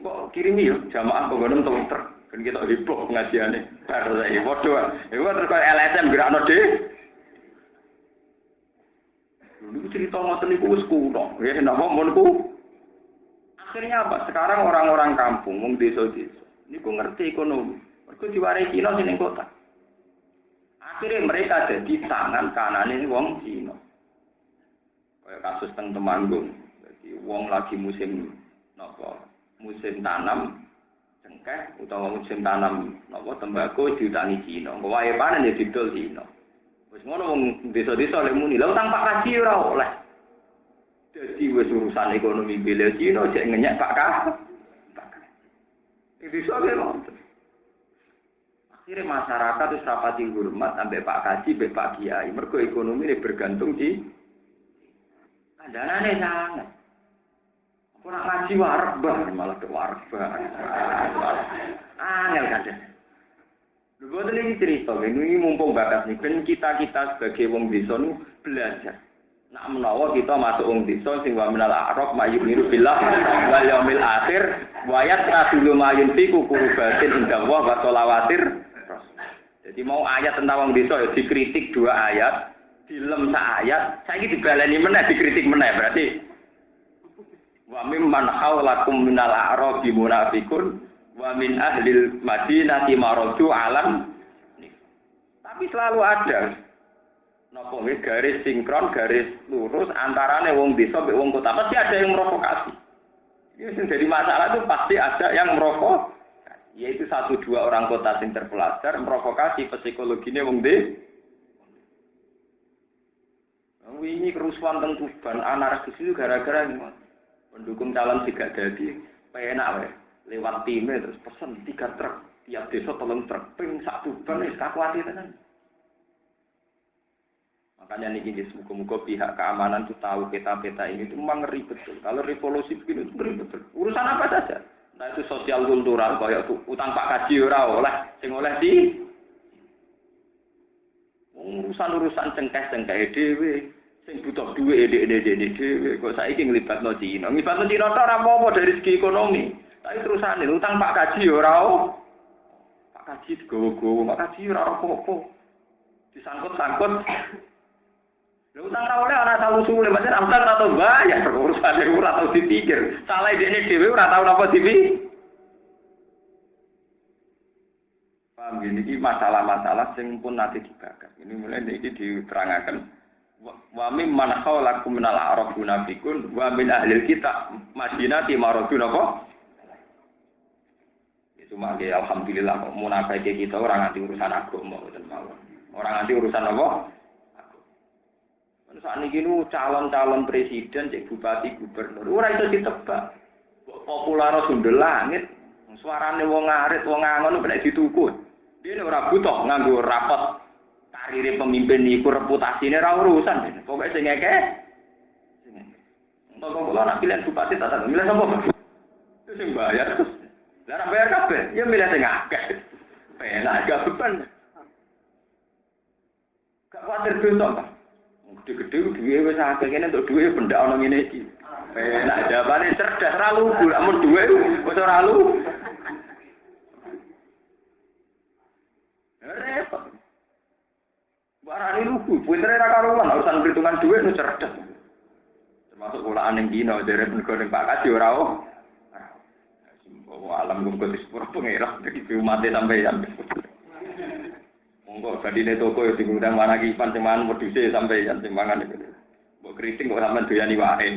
Kok kirimi yo jamaah kok ngono truk. Kan kita heboh pengajiane. Karo saya padha. Iku terus kaya LSM gerakno dhewe. Dulu cerita ngoten niku wis kuno. Ya napa monku. Akhirnya apa? Sekarang orang-orang kampung, wong desa-desa, niku ngerti ekonomi. Mergo diwarai Cina sing ning kota. Akhirnya mereka jadi tangan kanane wong Cina. Kayak kasus teng Temanggung. Jadi wong lagi musim napa? Musim tanam cengkeh utawa musim tanam napa tembakau diutangi Cina. Kok wae panen ya didol Cina. Wis ngono wong desa-desa lek muni, lha utang Pak Kaji ora oleh. Jadi wis urusan ekonomi bela Cina cek ngenyak Pak Kaji. Iki soal ngono. Akhirnya masyarakat wis rapati hormat ambek Pak Kaji, ambek Pak Kiai. Mergo ekonomi ini bergantung di kandanane sangat. Aku nak ngaji wareg malah ke wareg. Angel kadang. Lho boten iki cerita, ini mumpung bakat nih, ben kita sebagai wong desa nu belajar. Nak menawa kita masuk wong desa sing wa minal a'raf mayyumiru billah wal yaumil akhir wa yatradulu mayunfiku kurubatin indallah wa shalawatir. Jadi mau ayat tentang wong desa ya dikritik 2 ayat, dilem sak ayat, saiki dibaleni meneh dikritik meneh berarti wa mimman haulakum minal a'raf munafiqun wa min ahlil madinati maraju alam. Tapi selalu ada napa garis sinkron, garis lurus antarane wong desa mbek wong kota. Pasti ada yang merokokasi. Ini sing jadi masalah itu pasti ada yang merokok. Yaitu 1-2 orang kota sing terpelajar merokokasi psikologinya wong desa. Ini kerusuhan teng Tuban anarkis itu gara-gara pendukung calon tidak jadi penak wae. Lewat timnya terus pesen 3 truk tiap desa 3 truk ping sak Tuban wis kakuati tenan. Makanya niki muga-muga pihak keamanan itu tahu peta-peta ini itu memang ngeri betul. Kalau revolusi begini itu ngeri betul. Urusan apa saja. Nah itu sosial kultural kayak utang Pak Kaji ora oleh sing oleh di urusan cengkeh dhewe sing butuh duit ede dhewe kok saiki nglibatno Cina. Nglibatno Cina ora apa-apa dari segi ekonomi. Tapi terusane utang Pak Kaji ora Pak Kaji digowo-gowo, Pak Kaji ora apa-apa. Disangkut-sangkut. Lha utang ra oleh ana salusule, pancen utang ora tau bayar, urusane ora tau dipikir. Salah idene dhewe ora tau napa dipikir. Paham iki masalah-masalah sing pun nanti dibahas. Ini mulai iki diterangaken wa mimman khawlakum minal a'raf munafiqun wa min ahlil kitab madinati maradun apa? Cuma ya alhamdulillah kok munafik kita orang anti urusan agama mboten mawon. Orang anti urusan apa? Agama. Saat niki nu calon-calon presiden, cek bupati, gubernur, ora iso ditebak. Kok populer sundel langit, suarane wong arit, wong angon kena dituku. Dene ora butuh nganggo rapot karire pemimpin iku reputasine ora urusan. Pokoke sing ngeke. Untuk kula nak pilihan bupati tak milih sapa? Itu sing bayar terus. Lah nek bayar kabeh, ya milih sing akeh. Penak gak beban. Gak kuwatir dosa, Pak. Gede-gede duwe wis akeh kene untuk duwe benda ana ngene iki. Penak jawabane cerdas ra lugu, lamun duwe wis ora lugu. Repot. Barani lugu, pintere ra karuan, urusan perhitungan duwe nu cerdas. Termasuk polaan ning dina derek nego ning Pak Kaji ora alam gumko sepuro pengira iki umate sampeyan. Monggo badine toko yo diundang mana kipan sing mangan wedhuse sampeyan sing mangan iki. Mbok kriting kok sampean doyani wae.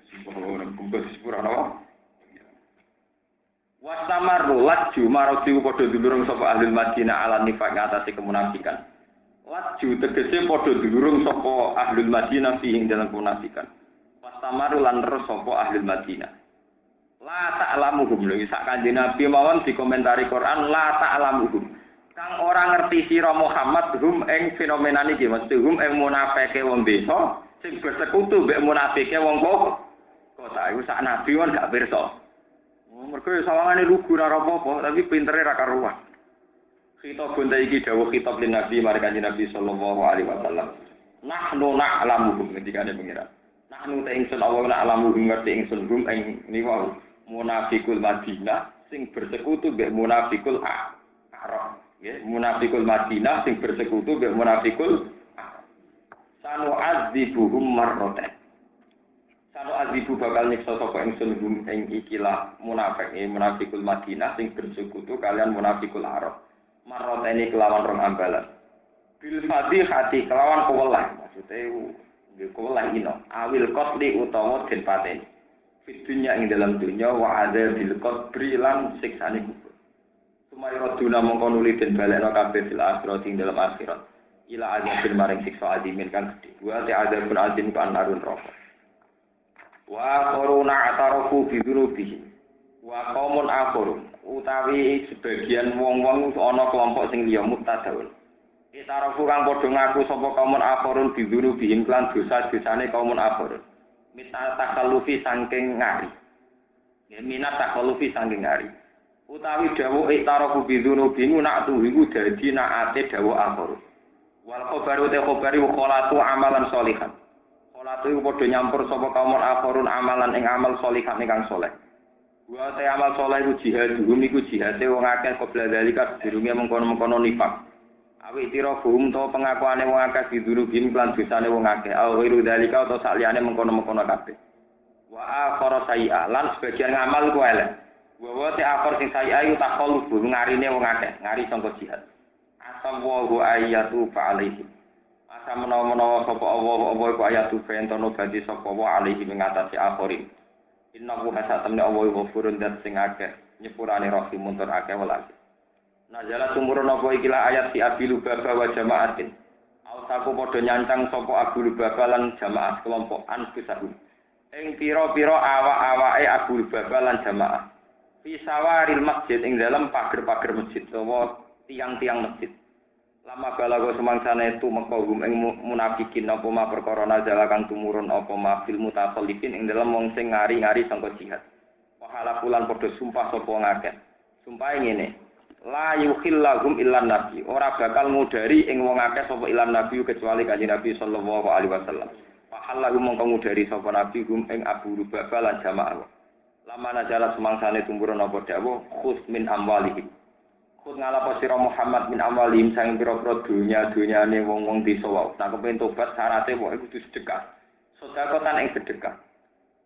Sepuro gumko sepuro napa? Wasamaru laju marati padha dulurung sapa ahli Madinah ala nifaq ngatasi kemunafikan. Laju tegese padha dulurung sapa ahli Madinah ing dalam kemunafikan. Wasamaru lan terus sapa ahli Madinah. La ta'lamuhum lho sak Kanjeng Nabi mawon dikomentari Quran la ta'lamuhum. Kang ora ngerti sira Muhammad hum ing fenomena niki mesti hum ing munafike wong desa sing bersekutu mbek munafike wong kota iku sak nabi won gak pirsa. Mergo sawangane lugu ora apa-apa tapi pintere ra karuan. Khitab benda iki dawuh khitab lin Nabi marang Kanjeng Nabi sallallahu alaihi wasallam. Nahnu na'lamuhum ketika pengira. Nah nu te ingsun Allah nak alamu ngerti ingsun rum ing niku munafikul Madinah sing bersekutu mbek munafikul Arab. Nggih, munafikul Madinah sing bersekutu mbek munafikul Arab. Sanu adzibuhum marroten. Sanu adzibu bakal nyiksa sapa ingsun rum ing ikilah munafik, munafikul Madinah sing bersekutu kalian munafikul Arab. Marroteni kelawan rong ambalan. Bil fadhihati kelawan kewelah, maksude nggih kewelah ino. Awil qatli utawa den pateni. Fidunya ing dalam dunya wa adzabil qabri lan siksane kubur. Sumaya raduna mongko nuli den balekno kabeh fil akhirat ing dalam akhirat. Ila adzabil maring siksa adimin kan gedhe. Wa ta'adzabun azim kan narun rokok. Wa qaruna atarafu bi dzunubihim. Wa qaumun akhurun utawi sebagian wong-wong ana kelompok sing liya mutadaun. Itarafu kang padha ngaku sapa kaumun akhurun biduru bihim lan dosa-dosane kaumun akhurun. Minat takallufi saking ngari. Ya minat takallufi saking ngari. Utawi dawuh itarafu biduru bihim nak tuhu dadi naate dawuh akhurun. Wal khabaru te khabari kholatu amalan sholihan. Kholatu padha nyampur sapa kaumun akhurun amalan ing amal sholihan ingkang saleh. Wa ta amal saleh iku jihad, iku jihate wong akeh qabla dalika dirunge mengkono-mengkono nifak. Awi tira buhum to pengakuane wong akeh diduru bim lan dosane wong akeh. Awiru dalika utawa sakliyane mengkono-mengkono kabeh. Wa akhara sayi'a lan sebagian ngamal ku elek. Wa ta akhir sing sayi'a iku takhallu ngarine wong akeh, ngari sangka jihad. Asam wa ayatu fa alaihi. Asam menawa sapa Allah iku ayatu fa entono badi sapa wa alaihi ing atase akhirin. Innahu hasatamni Allah ghafurun dan sing akeh nyepurane rahimun tur akeh welake. Najala tumurun apa ikilah ayat si Abi Lubaba wa jamaatin. Ausaku padha nyancang sapa Abu Lubaba lan jamaah kelompok anfusahu. Ing pira-pira awak-awake Abu Lubaba lan jamaah. Fi sawaril masjid ing dalam pager-pager masjid utawa tiang-tiang masjid. Lama balago semangsane tumekahum ing munafikin apa ma perkara nazala kang tumurun apa ma fil mutakhallifin ing dalam wong sing ngari-ngari sangka jihad. Wahala pulan padha sumpah sapa ngakeh. Sumpahe ngene. La yukhillahum illan nabi. Ora bakal ngudari ing wong akeh sapa ilan nabi kecuali kanjeng Nabi sallallahu alaihi wasallam. Wahallahu mongko ngudari sapa nabi gum ing Abu Lubaba lan jamaah. Lama nazala semangsane tumurun apa dawuh khus min amwalihim. Ngalapo sira Muhammad min amalim sang pira-pira dunyane wong-wong desa wae. Nek kepen tobat syaraté wae kudu sedekah. Sedekah ing sedekah.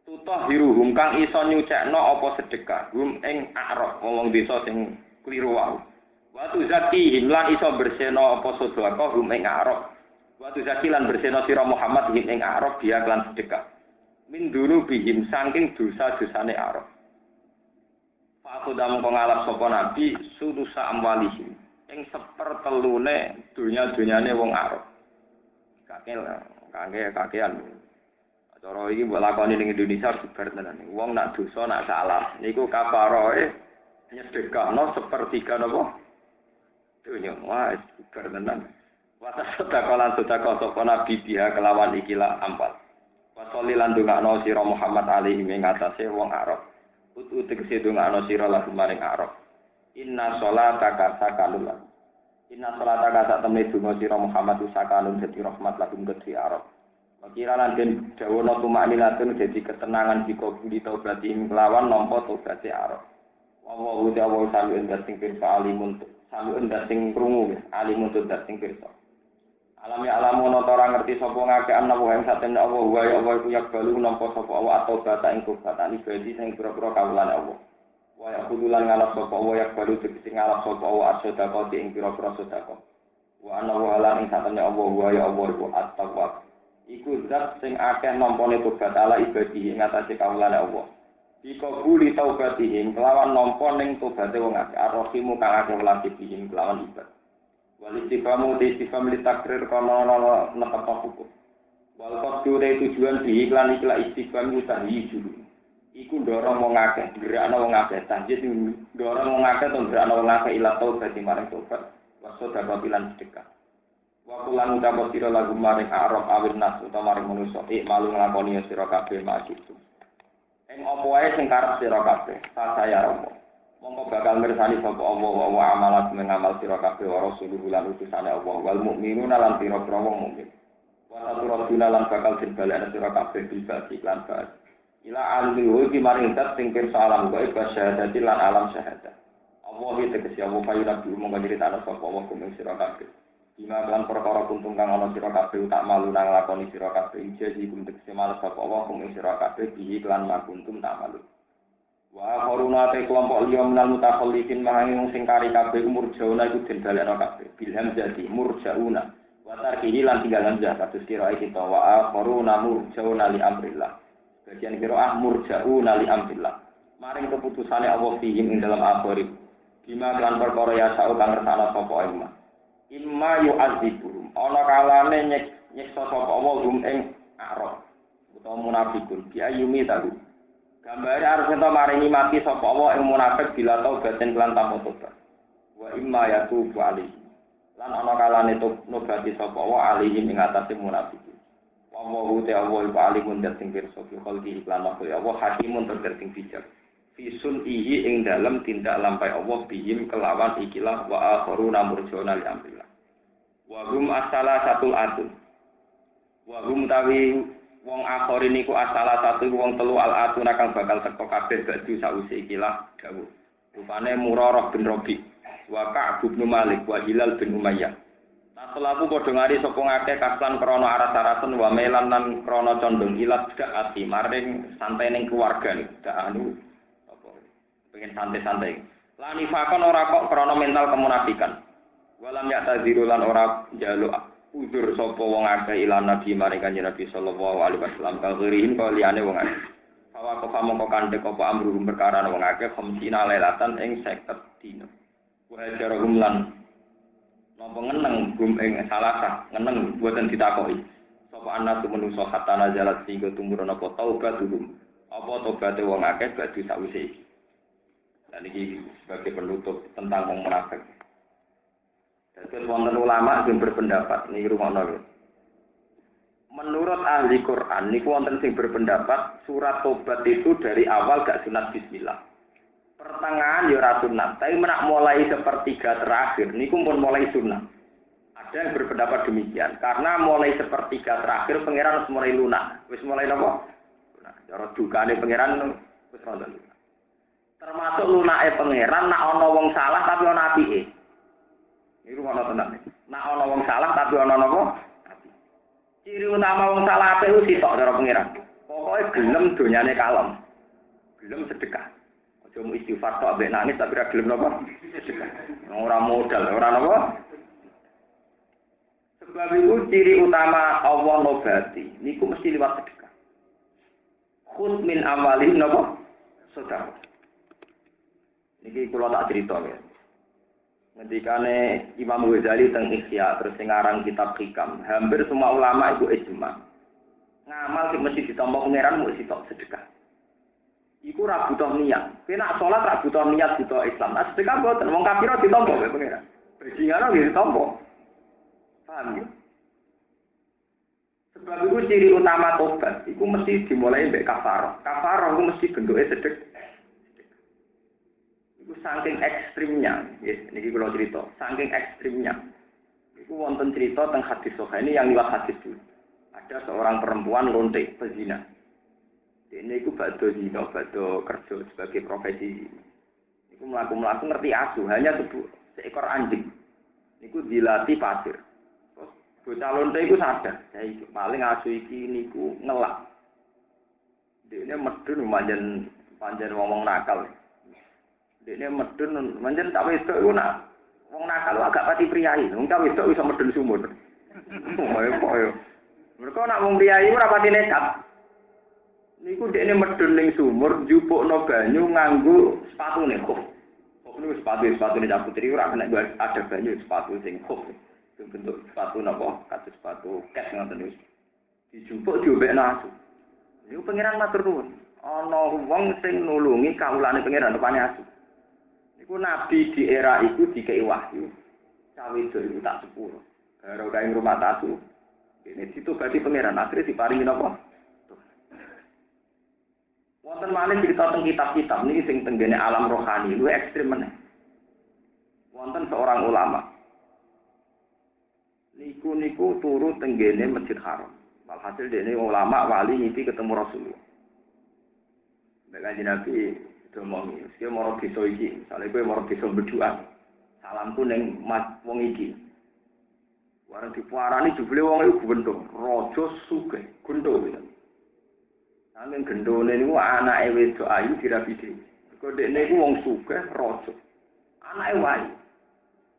Tutahhiruhum kang iso nyucekno apa sedekah. Hum ing a'raf wong desa sing kliru wae. Wa tuzakihim lan iso berseno apa sedekah hum ing a'raf. Wa tuzakilan berseno sira Muhammad ing a'raf dia lan sedekah. Min dunubihim saking dosa-dosane a'raf. Aku dah mengalap sapa nabi sudusa amwalihim ing sepertelune dunya-dunyane wong Arab. Kakean. Cara iki mbok lakoni ning Indonesia sebar tenan. Wong nak dosa nak salah niku kafaroe nyedekahno sepertiga napa? Dunya wis sebar tenan. Wasa sedekah sapa nabi dia kelawan ikilah ampal. Wasoli lan ndongakno sira Muhammad alaihi ing atase wong Arab. Utu tegese dongakno sira lan maring Arab. Inna sholataka sakanun. Inna sholataka sak temne donga sira Muhammad sakanun dadi rahmat lakum kedhi Arab. Kira lan den dawono tumakninatun dadi ketenangan dika budi taubati kelawan nampa taubate Arab. Wa wa sami endah sing pirsa alimun sami endah sing krungu alimun endah sing pirsa. Alam ya alamu ora ngerti sapa ngake ana wae satemene Allah wa ya Allah iku yakbalu nampa sapa Allah atau bata ing kubatan ibadi sing pira-pira kawulane Allah. Wa ya kudulan ngalap sapa Allah yakbalu sing ngalap sapa Allah sedekah ing pira-pira sedekah. Wa ana wa lan ing satemene Allah wa ya Allah iku at-tawwab. Iku zat sing akeh nampane tobat ala ibadi ing atase kawulane Allah. Ika buli taubatihim kelawan nampa ning tobaté wong akeh arrohimu kang akeh welasi bihim kelawan ibadah. Wal istifamu te istifam li takrir kana nekat hukum. Wal qasdu tujuan di iklan istifam utahi julu. Iku ndorong wong akeh, gerakno wong akeh, tanjid ndorong wong akeh to gerakno wong akeh ila taubat marang tobat. Waso dapat ilan sedekah. Wa kulan dapat sira lagu maring arab awin nas utawa maring manusa malu nglakoni sira kabeh maksiat. Ing apa wae sing karep sira kabeh, saya romo. Mongko bakal mirsani sapa Allah wa amalat mengamal sira kabeh wa rasuluhu lan utusane Allah wal mukminuna lan pira-pira wong mukmin. Wa saturaduna lan bakal dibalekna sira kabeh bisa iklan bae. Ila alu iki maring zat sing pirsa alam gaib syahadati lan alam syahadat. Allah iki tegese Allah payu nabi monggo nyritakno sapa Allah kumeng sira kabeh. Bima lan perkara kuntung kang ana sira kabeh tak malu nang lakoni sira kabeh jadi kum tegese males sapa Allah kumeng sira kabeh bi iklan makuntum tak malu. Wa qaruna te kelompok liya menal mutakhallifin mahangi wong sing kari kabeh umur jauna iku den balekno kabeh bilham jadi murjauna wa tarkihi lan tinggal hamzah kados kira kita wa qaruna murjauna li amrillah bagian kira murjauna li amrillah maring keputusane Allah fihim ing dalam akhirih bima lan perkara ya sak kang ngersakno sapa imma yu'adzibuhum ana kalane nyiksa sapa Allah ing arab utawa munafikun bi ayumi tahu. Gambare arep ento maringi mati sapa Allah ing munafik bila taubaten lan tanpa tobat. Wa imma yatubu alaihi. Lan ana kalane nobati sapa Allah alaihi ing atase munafik. Wa Allahu ta'ala iku alimun sing pirsa fi khalqi lan makhluk Allah hakimun sing bijak. Fi sun'ihi ing dalem tindak lampai Allah bihim kelawan ikilah wa akharuna murjuna li amrillah. Wa hum asala satul atun. Wa hum tawi wong akhir niku asala satu wong telu al-atuna kang bakal teko kabeh baju sause ikilah dawuh. Rupane Murarah bin Rabi, wa Ka'b bin Malik, wa Hilal bin Umayyah. Taselaku padha ngari sapa ngakeh kaslan krana aras-arasen wa melan lan krana condong ilat gak ati maring santai ning keluarga niku. Dak anu apa pengen santai-santai. Lan ifakon ora kok krana mental kemunafikan. Walam ya'taziru lan ora njaluk udur sapa wong akeh ilan nabi maring kanjeng Nabi sallallahu alaihi wasallam kagirihin kaya liyane wong akeh. Fawa kok mongko kandhek apa amru perkara wong akeh khamsina lailatan ing 50 dina. Wa jarahum lan napa ngeneng gum ing salasa ngeneng boten ditakoki. Sapa anak menungso hatta nazalat sehingga tumurun apa taubat dulu. Apa tobaté wong akeh badhe sawise iki. Lan iki sebagai penutup tentang wong munafik. Jadi wonten ulama sing berpendapat niki rumakno. Menurut ahli Quran niku wonten sing berpendapat surat Tobat itu dari awal gak sunat bismillah. Pertengahan ya ora sunat, tapi menak mulai sepertiga terakhir niku pun mulai sunat. Ada yang berpendapat demikian karena mulai sepertiga terakhir pangeran wis mulai lunak. Wis mulai napa? Lunak. Cara dukane pangeran wis rontok lunak. Termasuk lunake pangeran nak ana wong salah tapi ana apike. Ini rumah tenang. Nak ana wong salah tapi ana napa? Ciri utama wong salah ape ku sitok cara pengiran. Pokoke gelem donyane kalem. Gelem sedekah. Aja mu istighfar tok ambek nangis tapi ra gelem napa? Sedekah. Ora modal, ora napa? Sebab itu ciri utama Allah nobati niku mesti liwat sedekah. Khud min amwalihim napa? Sedekah. Niki kula tak crito ya. Ngendikane Imam Ghazali teng Ihya terus sing aran kitab Hikam, hampir semua ulama itu ijma. Ngamal sing mesti ditampa pangeran mung sitok sedekah. Iku ra butuh niat. Nek salat ra butuh niat, butuh Islam. Nah, sedekah boten wong kafir ditampa wae pangeran. Bajingan nggih ditampa. Paham ya? Sebab itu ciri utama tobat iku mesti dimulai mbek kafarah. Kafarah iku mesti bentuke sedekah. Iku saking ekstrimnya, yes, niki kula cerita, saking ekstrimnya. Iku wonten cerita teng hadis sahih ini yang liwat hadis dulu. Ada seorang perempuan lonte pezina. Ini iku badhe zina, badhe kerja sebagai profesi. Iku mlaku-mlaku ngerti asu, hanya seekor anjing. Niku dilatih pasir. Terus bocah lonte iku sadar, ya iki paling asu iki niku ngelak. Dene medun panjen ngomong nakal. Dene medun manjen tak wedok iku nak wong nakal agak pati priyayi. Wong tak wedok iso medun sumur. Koyo. Mereka nak wong priyayi ora pati nekat. Niku dekne medun ning sumur njupukno banyu nganggo sepatune kok. Kok niku sepatune Cak Putri ora kena ada banyu sepatu sing kok. Sing bentuk sepatu napa? Kados sepatu kes ngoten niku. Dijupuk diombekno asu. Niku pangeran matur nuwun. Ana wong sing nulungi kawulane pangeran rupane asu. Iku nabi di era iku dikei wahyu. Cawe itu tak sepuro. Karo kae rumah tasu. Ini situ berarti pangeran akhirnya diparingi napa? Wonten malih cerita teng kitab-kitab niki sing tenggene alam rohani luwih ekstrem meneh. Wonten seorang ulama. niku turu tenggene Masjid Haram. Walhasil dene ulama wali ngipi ketemu Rasulullah. Nek kanjeng Nabi domongi, "Iki moro desa iki, misale kowe moro desa Beduan. Salamku ning wong iki." Warang dipuarani jebule wong iku gendho, raja sugih, gendho. Nanging gendhone niku anake wedok ayu dirabi dhewe. Kok dekne iku wong sugih, raja. Anake wayu.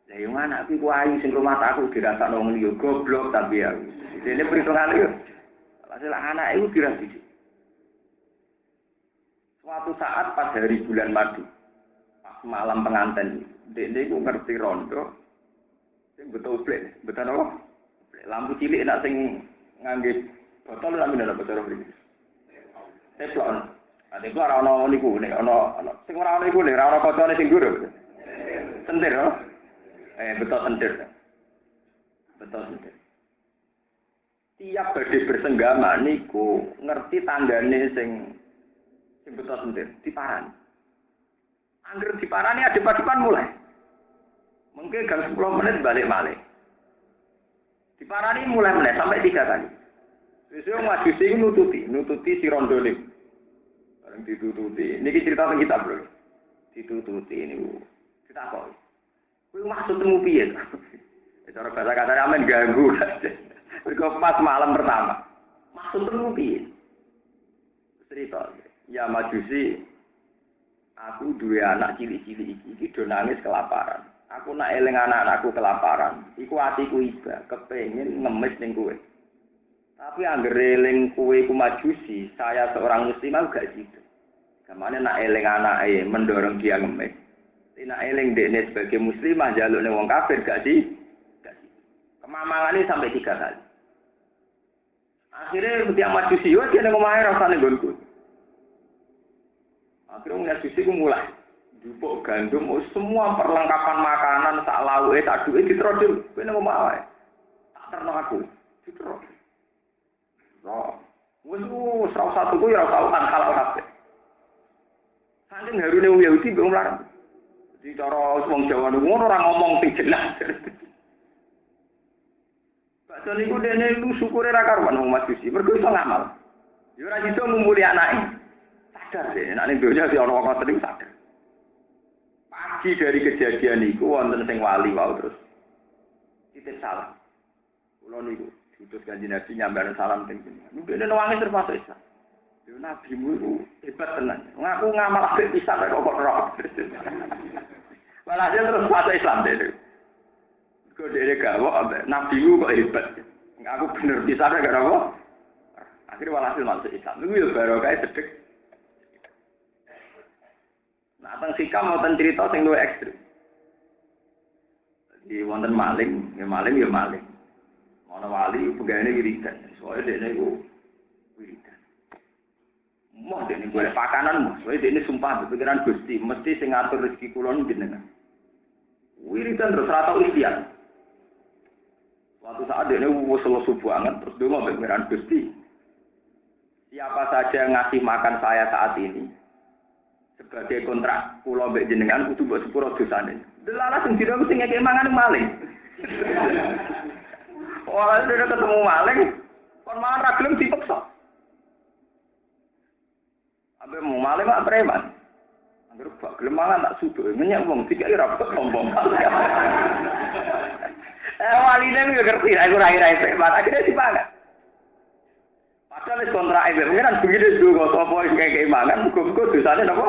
Lah yo anakku ku ayu sing rumah aku dirasakno wong liya goblok tapi ya. Dene perhitungan yo. Hasil anake iku dirabi. Suatu saat pas hari bulan madu, pas malam pengantin, dekne iku ngerti rondo. Sing betul blek, betul apa? Lampu cilik nak sing ngangge botol lan minum botol mriki. Teplon. Ade kok ora ono niku nek ono sing ora ono iku nek ora ono kocone sing guru. Sentir oh. Betul sentir. Betul sentir. Tiap badhe bersenggama niku ngerti tanggane sing betul sentir, diparani. Angger diparani adep-adepan mulai. Mungkin gang 10 menit balik malih. Diparani mulai menit sampai 3 kali. Sesuk majusi nututi si rondone. Bareng ditututi. Niki cerita teng kitab lho. Ditututi niku. Ditakoki. Kuwi maksudmu piye? Cara bahasa kasar amen ganggu. Mergo pas malam pertama. Maksudmu piye? Cerita. Ya majusi aku dua anak cilik-cilik iki do nangis kelaparan. Aku nak eling anak-anakku kelaparan. Iku atiku iba, kepengin ngemis ning kowe. Tapi anggere eling kowe ku majusi, saya seorang muslim gak gitu. Kamane nak eling anake mendorong dia ngemis. Nek eling dekne sebagai muslimah jalukne wong kafir gak sih? Gak sih. Kemamangane sampai 3 kali. Akhirnya tiap majusi yo dene omahe rasane nggonku. Akhirnya majusi ku mulai jupuk gandum, semua perlengkapan makanan, sak lauke, sak duwe ditrodol. Kowe nang omah wae. Tak terno aku. Ditro. Loh, wis ora satu ku ora tau kan kalau kabeh. Saking harune wong Yahudi mbok larang. Di cara wong Jawa ngono ora ngomong jelas. Bakso niku dene lu syukure ra karuan wong Majusi, mergo iso ngamal. Ya ora iso ngumpuli anake. Sadar dene nek ning donya si ana wong ngoten sadar. Pagi dari kejadian itu wonten sing wali wau terus titip salam. Kula niku diutus Kanjeng Nabi nyambaran salam teng jenengan. Niku dene nangis termasuk Islam. Yo nabimu iku hebat tenan. Ngaku ngamal apik pisan kok roh. Walhasil terus masuk Islam dene. Kok dene gawe ambek nabimu kok hebat. Aku bener pisan gak apa. Akhirnya walhasil masuk Islam. Niku yo barokah sedek. Nah, teng sikam wonten cerita sing luwih ekstrem. Di wonten maling, ya maling. Ana wali pegawene wiridan. Soale dekne iku wiridan. Moh dekne golek pakanan, soale dekne sumpah pikiran Gusti, mesti sing ngatur rezeki kula jenengan. Wiridan terus ora tau ikhtiar. Suatu saat dekne wis lesu banget terus donga pikiran Gusti. Siapa saja yang ngasih makan saya saat ini sebagai kontrak kula mbek jenengan kudu mbok sepuro dosane. Delalah sing dina mesti ngekek mangan maling. Ora dene ketemu maling, kon mangan ra gelem dipeksa. Ambe mau maling mak preman. Angger gak gelem mangan tak suduk, menyek wong dikai ra kok sombong. Waline yo ngerti aku ra ira preman, akhirnya dipangan. Padahal wis kontrak mbek pengiran begini juga sapa sing ngekek mangan, muga-muga dosane napa?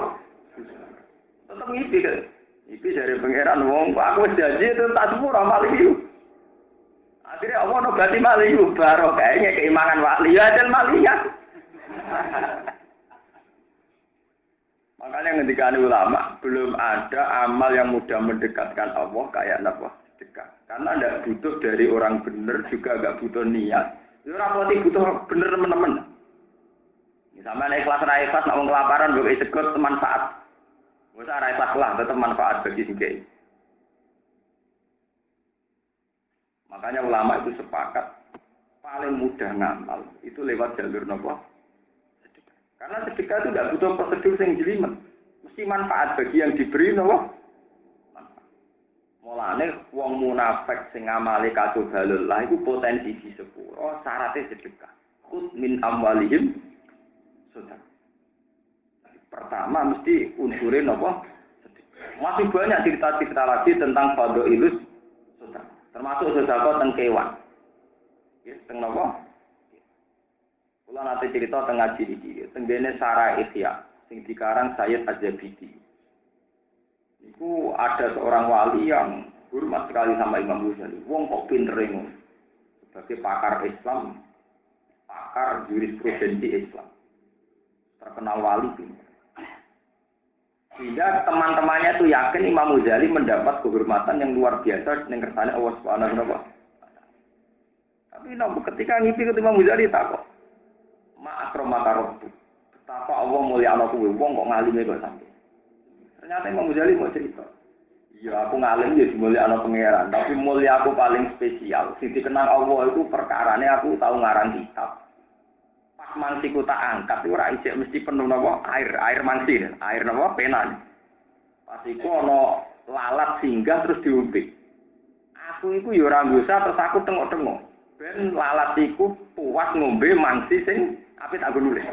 Tetep ngipi kan. Iki dari pangeran wong aku wis janji itu tak sepuro maling iku. Akhire apa ono berarti maling iku baro kayaknya keimangan wali ya dan malingan. Makanya ngendikane ulama belum ada amal yang mudah mendekatkan Allah kayak napa dekat. Karena ndak butuh dari orang bener juga enggak butuh niat. Ya ora butuh bener teman-teman. Misalnya ikhlas ra ikhlas nek wong kelaparan mbok sekut manfaat. Wis ora ikhlas lah tetep manfaat bagi sing. Makanya ulama itu sepakat paling mudah ngamal itu lewat jalur napa? Sedekah. Karena sedekah itu tidak butuh prosedur yang jelimet. Mesti manfaat bagi yang diberi napa? Manfaat. Mulane wong munafik sing amale kacobalul lah iku potensi di sepuro, syaratnya sedekah. Khud min amwalihim sedekah. Pertama mesti unsurin apa? Sedekah. Masih banyak cerita-cerita lagi tentang fadhailus sedekah. Termasuk sedekah teng kewan. Ya, teng napa? Kula nate cerita teng ngaji iki, teng dene Sarah Ihya sing dikarang Sayyid Az-Zabidi. Itu ada seorang wali yang hormat sekali sama Imam Ghazali. Wong kok pinter ngono. Sebagai pakar Islam, pakar jurisprudensi Islam. Terkenal wali pinter. Sehingga teman-temannya itu yakin Imam Ghazali mendapat kehormatan yang luar biasa dengan kersane Allah Subhanahu wa taala. Tapi ketika ngipi ke Imam Ghazali takok, "Ma akramaka rabbu." Betapa Allah mulia ana kuwe wong kok ngalime kok sampe. Ternyata Imam Ghazali mau cerita. Ya aku ngalim ya dimulia ana pangeran, tapi mulia aku paling spesial. Sing dikenang Allah itu perkarane aku tahu ngarang kitab. Pas mangsiku tak angkat itu ora isih mesti penuh napa air mangsi, air napa pena. Pas iku ana lalat singgah terus diumpik. Aku iku ya ora nggosa terus aku tengok-tengok. Ben lalat iku puas ngombe mangsi sing apik tak nulis.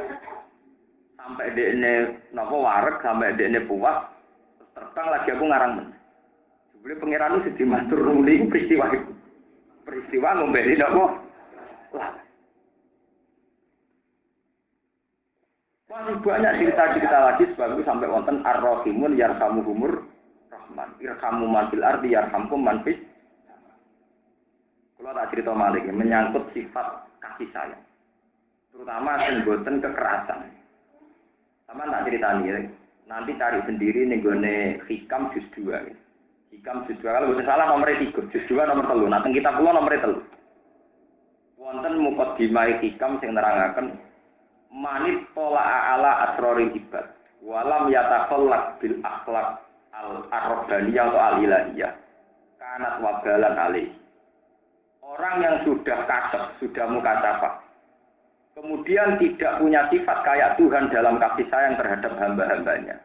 Sampai dekne napa wareg sampai dekne puas terbang lagi aku ngarang men. Jebule pangeran itu dimatur nuli peristiwa itu. Peristiwa ngombeni napa? Lah. Masih banyak cerita-cerita lagi sebab itu sampai wonten ar-rahimun yarhamuhumur rahman. Irhamu man fil ardi yarhamkum man fis. Kalau tak cerita malih menyangkut sifat kasih sayang. Terutama sing boten kekerasan. Sama tak ceritani ya. Nanti cari sendiri nih gone hikam juz 2. Hikam juz 2 kalau boten salah nomor 3, juz 2 nomor 3. Nah teng kitab kula nomor 3. Wonten muqaddimah hikam sing nerangaken manit tola ala asrori ibad walam yatakhallaq bil akhlaq al-rabbaniyah atau al-ilahiyah kanat wabalan alih. Orang yang sudah kasep, sudah mukasyafah, kemudian tidak punya sifat kayak Tuhan dalam kasih sayang terhadap hamba-hambanya,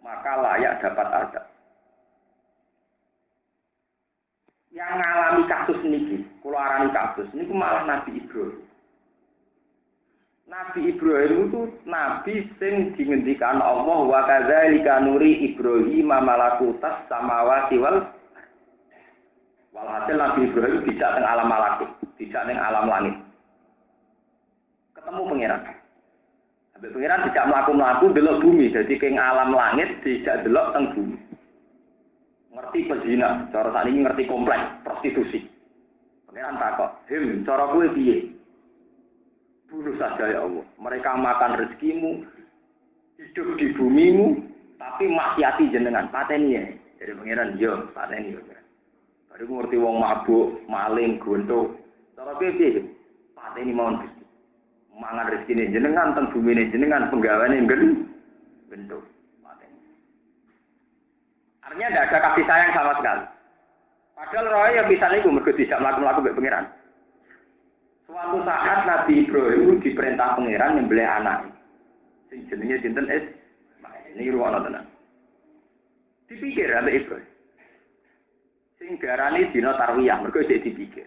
maka layak dapat azab. Yang ngalami kasus niki, kula arani kasus niku malah Nabi Ibrahim. Nabi Ibrahim itu nabi sing dingendikan Allah wa kadzalika nuri Ibrahim malakutas samawati wal walhasil Nabi Ibrahim tidak teng alam malakut, tidak teng alam langit. Ketemu pangeran. Sampai pangeran tidak mlaku-mlaku delok bumi, jadi keng alam langit tidak delok teng bumi. Ngerti pezina, cara sakniki ngerti kompleks prostitusi. Pangeran takok, "Him, cara kowe piye?" Bunuh saja ya Allah. Mereka makan rezekimu, hidup di bumimu, tapi maksiati jenengan. Pateni ya. Jadi pangeran, yo pateni. Baru ngerti wong mabuk, maling, gontok. Cara piye? Pateni mawon Gusti. Mangan rezekine jenengan, teng bumine jenengan, penggawane bentuk. Pateni. Artinya tidak ada kasih sayang sama sekali. Padahal roh ya bisa niku mergo tidak mlaku-mlaku mbek pangeran. Suatu saat Nabi Ibrahim diperintah pangeran nyembelih anak. Sing jenenge sinten Ismail. Niki ruwono tenan. Dipikir ambek Ibrahim. Sing diarani dina tarwiyah, mergo isih dipikir.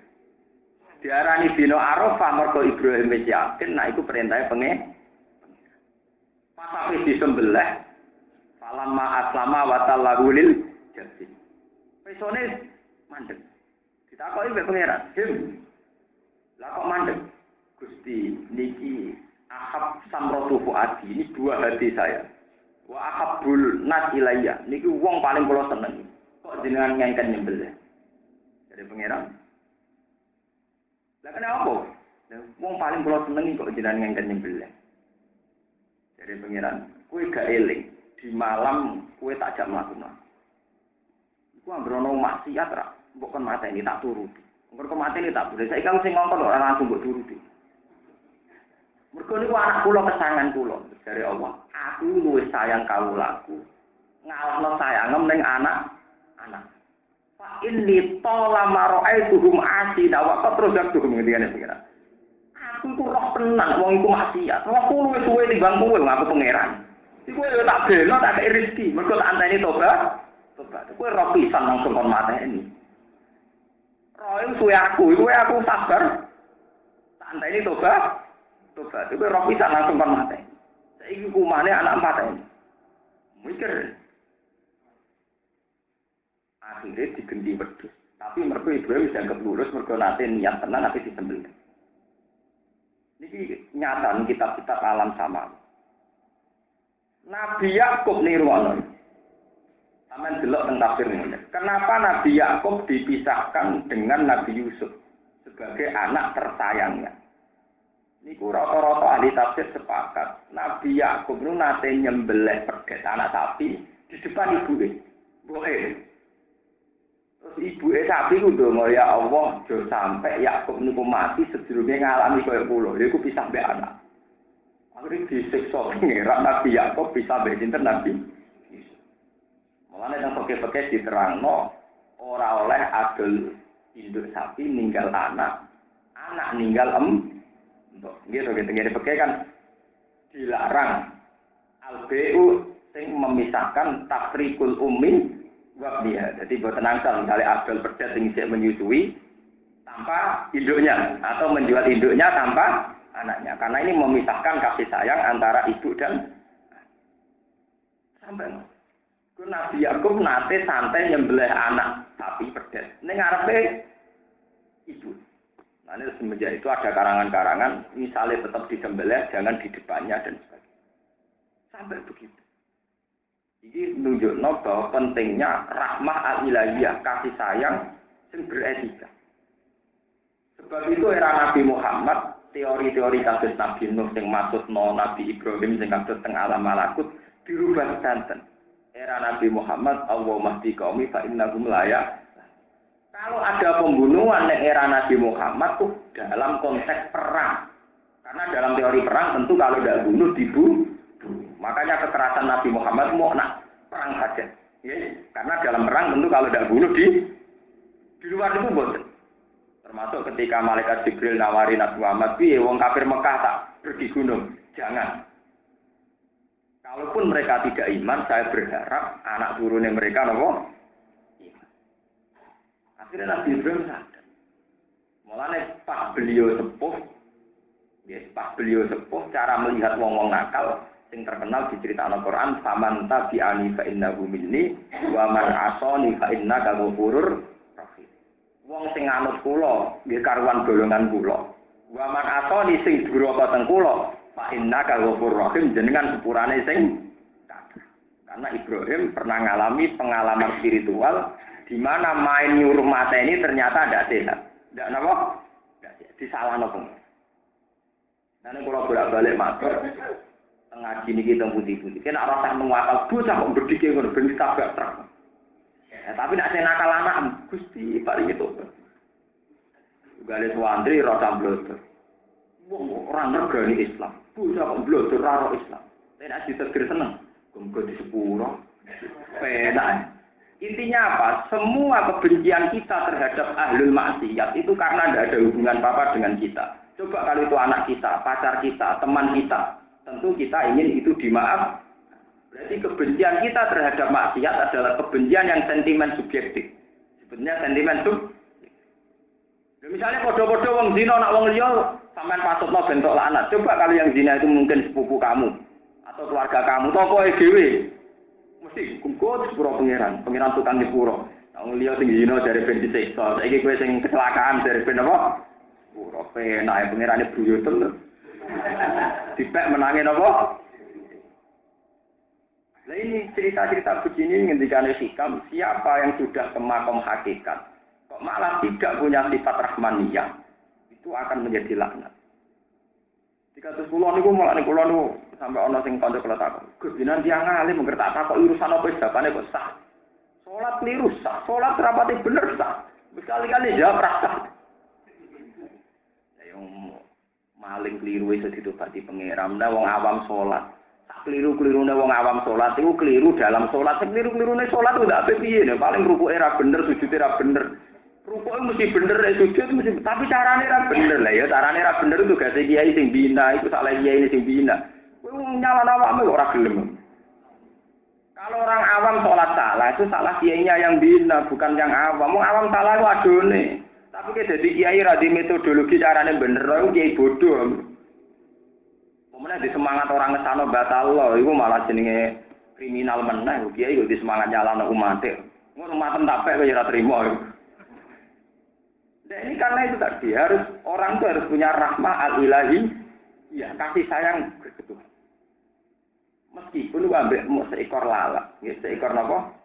Diarani dina Arafah mergo Ibrahim wis yakin nek iku perintahe pangeran. Pas wis disembelih, falamma aslama wa tallahu lil jabin. Pesone mandeg. Ditakoki mbek pangeran, "Him, lah kok mandek? Gusti, niki ahab samrotu fuadi, ini dua hati saya. Wa ahabul nas ilayya, niki wong paling kula seneng. Kok jenengan ngengken nyembelih?" Dari pangeran. Lah kenapa? Wong paling kula seneng kok jenengan ngengken nyembelih. Dari pangeran, kowe gak eling, di malam kowe tak jak mlaku-mlaku. Iku ambrono maksiat ra, mbok kon mateni tak turuti. Mergo mateni tak boleh. Saiki kamu sing ngongkon ora langsung mbok turuti. Mergo niku anak kula kesayangan kula dari Allah. Aku luwih sayang kawulaku. Ngalahno sayangem ning anak-anak. Fa inni talama ra'aituhum asina wa qatruzak tuhum ngendikane pengiran. Aku ku roh tenan wong iku maksiat. Wong kuwi suwe timbang kowe ngaku pangeran. Iku yo tak bela tak kei rezeki. Mergo tak anteni tobat. Tobat. Kowe roh pisan langsung kon mateni. Roh iku suwe aku sabar. Santai ini tobat. Kowe roh pisan langsung kon mateni. Saiki kumane anak mateni. Mikir. Akhirnya diganti wedhus. Tapi mergo Ibrahim dianggap lurus, mergo nate niat tenan nanti disembelih. Ini nyata kitab-kitab alam sama. Nabi Yakub niru ngono. Sampeyan delok teng tafsir ngene. Kenapa Nabi Yakub dipisahkan dengan Nabi Yusuf sebagai anak tersayangnya? Niku rata-rata ahli tafsir sepakat. Nabi Yakub niku nate nyembelih pedet anak sapi di depan ibuke. Boleh. Terus ibuke sapi ku ndonga ya Allah, aja sampai Yakub niku mati sedurunge ngalami kaya kula. Iku pisah mbek anak. Akhire disiksa ngerak Nabi Yakub pisah mbek sinten Nabi. Mulane nang peke-peke diterangno ora oleh adol induk sapi ninggal anak ninggal Nggih to ngene peke kan dilarang albu sing memisahkan tafrikul ummi wabniha. Jadi boten angsal misalnya adol pedet sing isih menyusui tanpa induknya atau menjual induknya tanpa anaknya. Karena ini memisahkan kasih sayang antara ibu dan sampai Nabi Yakub nate santai nyembelih anak sapi pedet. Ning ngarepe ibu. Nah, ini semenjak itu ada karangan-karangan misalnya tetap disembelih jangan di depannya dan sebagainya. Sampai begitu. Ini menunjukkan bahwa pentingnya rahmah al-ilahiyah, kasih sayang yang beretika. Sebab itu era Nabi Muhammad, teori-teori kasus Nabi Nuh yang maksud Nabi Ibrahim yang kasus teng alam malakut dirubah sedanten. Era Nabi Muhammad, Allahumma hdi qaumi fa innahum la ya. Kalau ada pembunuhan di era Nabi Muhammad tuh dalam konteks perang. Karena dalam teori perang tentu kalau tidak bunuh dibunuh. Makanya kekerasan Nabi Muhammad mau nak perang saja. Ya, karena dalam perang tentu kalau tidak bunuh di luar itu boten. Termasuk ketika malaikat Jibril nawari Nabi Muhammad, piye wong kafir Mekah tak pergi gunung. Jangan. Kalaupun mereka tidak iman, saya berharap anak turunnya mereka iman. Akhirnya Nabi Ibrahim sadar. Mulane pas beliau sepuh, cara melihat wong-wong nakal sing terkenal diceritakan Al-Qur'an, faman tabi'ani fa innahu minni wa man asani fa innaka ghafurur rahim. Wong sing anut kula nggih karuan golongan kula. Wa man asani sing duraka teng kula fa innaka ghafurur rahim jenengan sepurane sing kabeh. Karena Ibrahim pernah ngalami pengalaman spiritual di mana main nyuruh mata ini ternyata tidak sehat. Tidak napa? Tidak sehat. Disalahno pengen. Nanti kalau bolak-balik matur ngaji niki teng pundi-pundi. Kan ora tak menguakal bocah kok berdike ngono ben ditabrak truk. Tapi nek nakal anak Gusti paling itu. Gale suwandri rasa blotor. Wong ora ngergani Islam. Bocah kok blotor ora Islam. Nek ditegur seneng. Gonggo di sepuro. Penak. Intinya apa? Semua kebencian kita terhadap ahlul maksiat itu karena tidak ada hubungan apa-apa dengan kita. Coba kalau itu anak kita, pacar kita, teman kita, tentu kita ingin itu dimaaf. Berarti kebencian kita terhadap maksiat adalah kebencian yang sentimen subjektif. Sebenarnya sentimen subjektif. Misalnya podo-podo wong zina nak wong liya sampean patutno bentuk laknat. Coba kalau yang zina itu mungkin sepupu kamu atau keluarga kamu, tokoe dhewe. Mesti kumpul sepuro pangeran tukang sepuro. Wong liya sing zina dari ben disiksa. Saiki kowe sing kecelakaan dari ben apa? Sepuro penak pangerane buyuten lho. Dipek menangin apa? Nah ini cerita-cerita begini ngendikane hikam, siapa yang sudah ke makom hakikat kok malah tidak punya sifat rahmaniyah, itu akan menjadi laknat. Jika terus kula niku malah kula niku sampai ana sing kanca kula takon, Gus jenengan tiyang alim mung tak takok urusan apa wis jawabane kok sah. Salat keliru sah, salat rapate bener sah. Berkali-kali jawab rasa. Ya yang maling keliru wis ditobati pangeran, wong awam salat. Keliru-kelirune wong awam salat iku keliru dalam salat. Keliru-kelirune salat ku ndak piye ne, paling rukuke ra bener, sujude ra bener. Rukuke mesti bener, sujud mesti, tapi carane ra bener. Lah ya carane ra bener itu gase kiai sing bina, iku salah kiai sing bina. Kowe nyalahno awakmu kok ora gelem. Kalau orang awam sholat salah, itu salah kiainya yang bina, bukan yang awam. Mau awam salah itu adone. Tapi kayak jadi kiai radi metodologi caranya bener, itu kiai bodoh. Kemudian di semangat orang ngesano batal loh, itu malah jenenge kriminal meneh. Kiai itu di semangat nyalano umat. Ngono umat tak kaya ora trimo. Nah ini karena itu tadi orang itu harus punya rahmah al-ilahi, ya kasih sayang begitu. Meskipun ambek seekor lalat, ya seekor napa?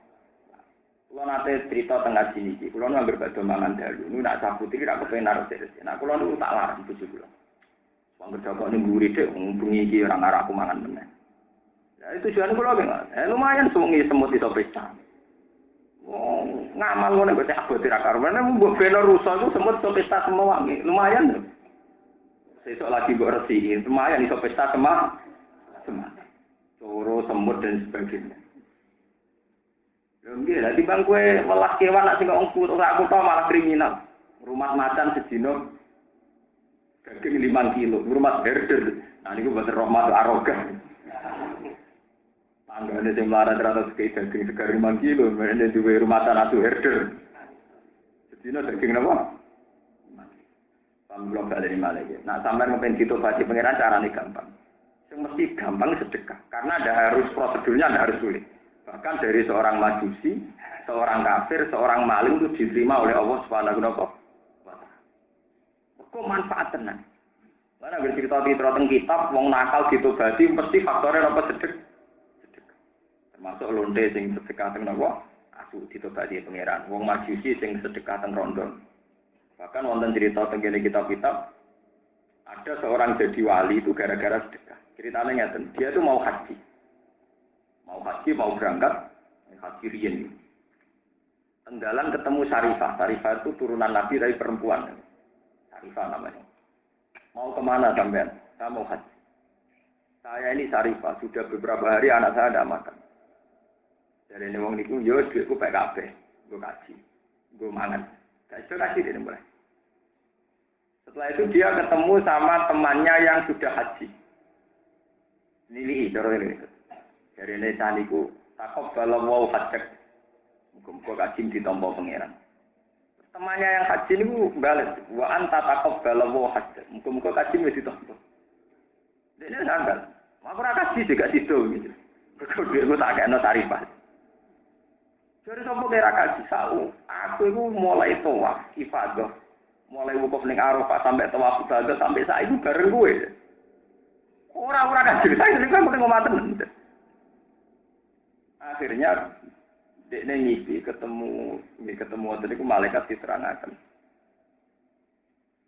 Kulo nate cerita tengah sini iki, kulo ngambil badhe mangan dalu. Nu nak saputi ra kepen naruh terus. Nah kulo nu tak larang bojo kulo. Wong kerja ning mburi dhek ngumpulin iki ora ngarep aku mangan meneh. Ya itu tujuan kulo nggih. Lumayan sungi semut iso pesta. Wong ngamal ngono kok tak abote ra karwane mbok beno rusa itu semut iso pesta semua wangi. Lumayan. Sesuk lagi mbok resihin, lumayan iso pesta semua. Coro, semut dan sebagainya. Lho lah timbang kowe welas kewan nak sing kok ora aku tau malah kriminal. Rumah macan sedino daging 5 kilo, rumah herder. Nah niku boten rahmat arogan. Tanggane sing mlarat 100 kg daging segar 5 kilo, menene duwe rumah macan atu herder. Sedino daging napa? Pamblok dari malah iki. Nah sampean ngepen ditobati pangeran carane gampang. Yang mesti gampang sedekah, karena ada harus prosedurnya, ada harus sulit. Bahkan dari seorang majusi, seorang kafir, seorang maling itu diterima oleh Allah Subhanahu wa taala. Kok manfaat tenan? Mana bercerita tentang kitab, wong nakal ditobati mesti faktornya apa sedekah. Termasuk lonte sing sedekah teng napa? Asu ditobati pangeran. Wong majusi sing sedekah teng rondon. Bahkan wonten cerita teng kitab-kitab ada seorang jadi wali itu gara-gara sedekah. Ceritanya ngeten, dia tuh mau haji, mau berangkat, haji riyen. Tenggalan ketemu Syarifah itu turunan Nabi dari perempuan. Syarifah namanya. Mau kemana sampean? Saya mau haji. Saya ini Syarifah, sudah beberapa hari anak saya tidak makan. Dari ini wong niku, yo duitku PKB, gue kasih, gue mangan. Kasih dia mulai. Setelah itu dia ketemu sama temannya yang sudah haji. Nili cara ini. Dari ini saniku takok balam wau hajek. Muga-muga kajim ditampa pangeran. Temannya yang haji niku bales, wa anta takok balam wau hajek. Muga-muga kajim wis ditampa. Dene nanggal. Aku ora kasih juga sido gitu. Kok dhewe tak kena Syarifah. Jare sapa kira kasih sau. Aku iku mulai tawaf ifadah. Mulai wukuf ning Arafah sampai tawaf ibadah sampai saiki bareng kowe. Orang-orang kan cerita ini kan mungkin ngomong. Akhirnya dekne ngipi ketemu tadi malaikat diterangkan.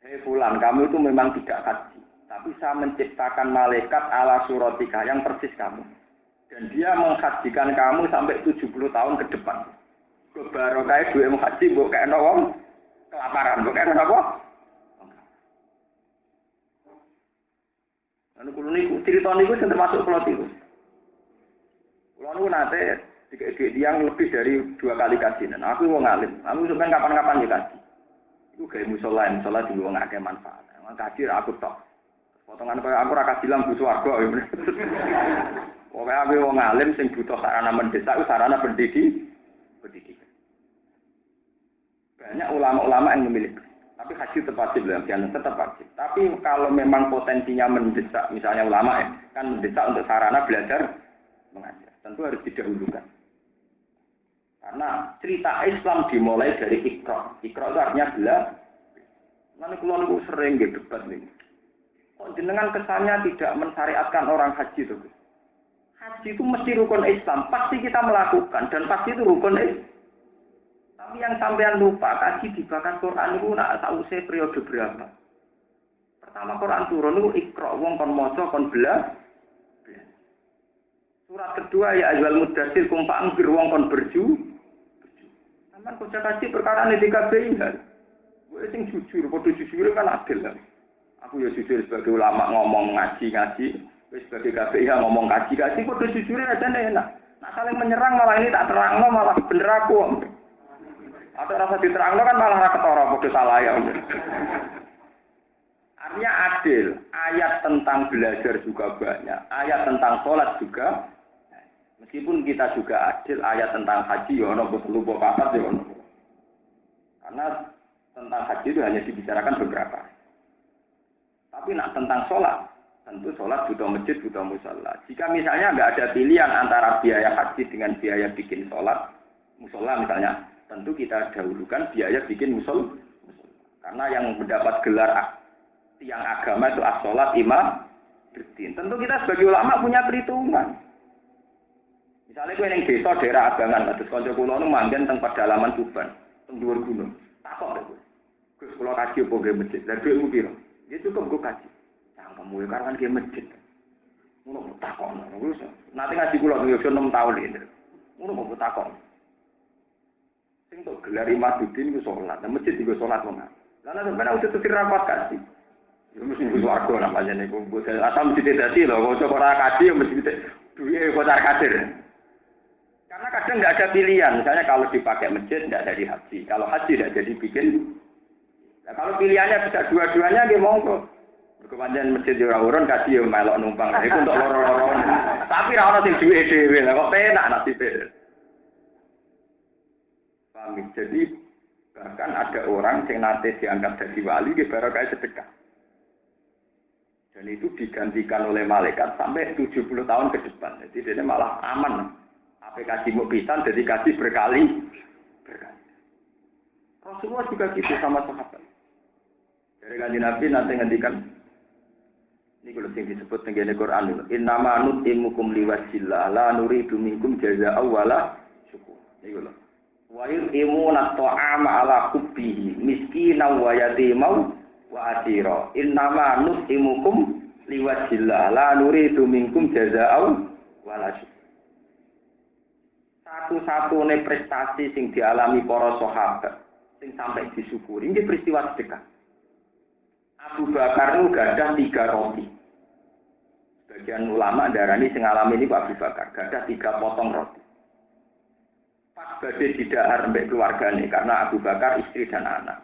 Hei fulan, kamu itu memang tidak haji, tapi saya menciptakan malaikat ala suratika yang persis kamu. Dan dia menghajikan kamu sampai 70 tahun ke depan. Kebarokah duwe haji mbok kene wong kelaparan, mbok kene apa? Anu kulo niku crita niku sing termasuk plot itu. Kulo niku nate yang lebih dari 2 kali kajian. Aku wong alim. Aku sampeyan kapan-kapan ya kaji. Iku gawe musala di wong akeh manfaat. Emang kaji aku tok. Potongan kaya aku ora kaji lang butuh swarga. Pokoke aku wong alim sing butuh sarana mendesak iku sarana pendidikan. Banyak ulama-ulama yang memiliki. Tapi haji tetap wajib lah, tetap wajib. Tapi kalau memang potensinya mendesak, misalnya ulama ya, kan mendesak untuk sarana belajar mengajar. Tentu harus didahulukan. Karena cerita Islam dimulai dari Iqra. Iqra itu artinya belajar. Nanti kalau sering debat nih. Kok jenengan kesannya tidak mensyariatkan orang haji itu? Haji itu mesti rukun Islam. Pasti kita melakukan dan pasti itu rukun Islam. Tapi yang sampean lupa, kaji dibahas Quran itu nak tahu saya periode berapa. Pertama Quran turun itu Iqra, wong kon maca kon belajar. Surat kedua ya ayyuhal muddatsir kum fa'anzir wong kon berju. Sampeyan kok kaji perkara ne DKB ya. Kowe sing jujur, padha jujur kan adil lah. Aku ya jujur sebagai ulama ngomong ngaji, wis sebagai KPI ngomong kaji, padha jujur aja enak. Nah saling menyerang malah ini tak terangno malah bener aku. Atau rasa diterangno kan malah ra ketara padha salah ya. Artinya adil. Ayat tentang belajar juga banyak. Ayat tentang sholat juga. Meskipun kita juga adil ayat tentang haji, ya ono lupa papat ya ono. Karena tentang haji itu hanya dibicarakan beberapa. Tapi nak tentang sholat, tentu sholat butuh masjid, butuh musola. Jika misalnya nggak ada pilihan antara biaya haji dengan biaya bikin sholat, musola misalnya, tentu kita dahulukan biaya bikin musola. Karena yang mendapat gelar tiang agama itu as-sholat imam berdin. Tentu kita sebagai ulama punya perhitungan. Misalnya gue yang desa daerah Abangan, terus konco kulo nu manggen teng pedalaman Tuban, teng dhuwur gunung. Takok lho. Gus kulo kaji apa nggih masjid? Lah dhuwitmu piro? Ya cukup gue kaji. Cangkemmu ya kan nggih masjid. Ngono takok ngono. Nanti ngaji kulo yo 6 tahun iki. Ngono kok takok. Sing tok gelar Imaduddin ku salat, nah masjid iku salat wong. Lah nek sampeyan udah tutir rapat kaji. Ya mesti iku swarga namanya niku. Asal mesti dadi lho, kok ora kaji ya mesti duwe kocar kadir. Karena kadang nggak ada pilihan, misalnya kalau dipakai masjid nggak jadi haji, kalau haji nggak jadi bikin. Nah, kalau pilihannya bisa dua-duanya, dia monggo. Berkepanjangan masjid di urun kaji yang melok numpang, itu untuk loro-loro. Tapi orang sing duwe dhewe, lah kok penak nasibnya. Paham? Jadi bahkan ada orang yang nanti diangkat jadi wali, dia baru kayak sedekah. Dan itu digantikan oleh malaikat sampai 70 tahun ke depan. Jadi dia malah aman. Apa kasih mau pisan, jadi kasih berkali. Rasulullah juga gitu sama sahabat. Dari kanjeng Nabi nanti ngendikan, ini kalau yang disebut dengan Quran, innama nut'imukum liwajhillah la nuridu minkum jazaa'an wala syukur. Ini kalau wa yut'imuna at'ama ala hubbihi miskinan wa yatiman wa asira. Innama nut'imukum liwajhillah la nuridu minkum jazaa'an wala syukur. Satu-satunya prestasi sing dialami para sahabat sing sampai disyukuri ini peristiwa sedekah. Abu Bakar itu gadah 3 roti. Sebagian ulama darani sing alami ini Abu Bakar gadah 3 potong roti. Pas badhe didahar mbek keluargane karena Abu Bakar istri dan anak.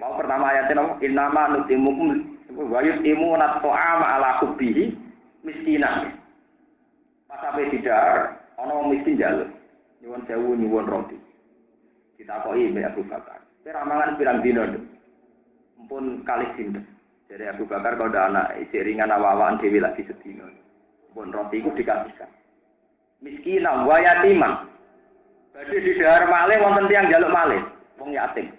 Mau pertama ayatnya napa? Innama nutimukum wa yutimuna ta'ama ala hubbihi miskinan. Pas sampai didahar ana miskin jaluk nyuwun sewu nyuwun roti ditakoki mbek Abu Bakar kira mangan pirang dina mumpun kalih dinten dari Abu Bakar kalau ada anak ringan awawan dhewe lagi sedina mumpun roti iku dikasihkan miskinan wa yatiman badhe didhahar malih wonten tiyang jaluk malih wong yatim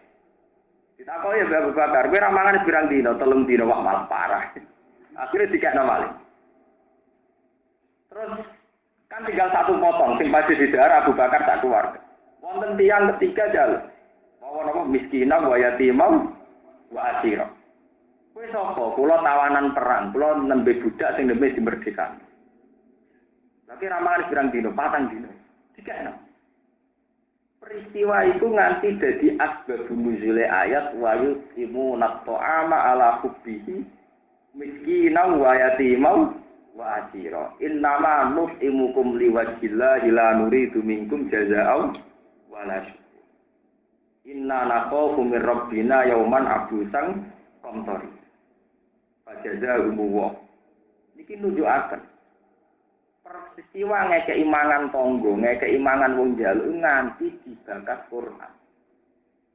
ditakoki mbek Abu Bakar kira mangan pirang dina 3 dina wah malah parah akhirnya dikekno malih terus kan tinggal 1 potong, sing pasti di daerah Abu Bakar tak keluarga. Wonten tiang ketiga jaluk. Mau napa miskinan wa yatimam wa asira. Kowe sapa? Kula tawanan perang, kula nembe budak sing nembe dimerdekakan. Tapi ramalan pirang dino, 4 dino. Dikene. Peristiwa itu nganti dadi asbabun nuzule ayat wa yutimuna ta'ama ala hubbihi miskinan wa yatimam wa asira. Innama nut'imukum liwajhillahi la nuridu minkum jazaa'an wala syukur. Inna nakhafu min rabbina yauman abusan qamtari. Fajazaahum wa. Niki nunjukaken peristiwa ngekeki mangan tangga, ngekeki mangan wong njaluk nganti dibakas Quran.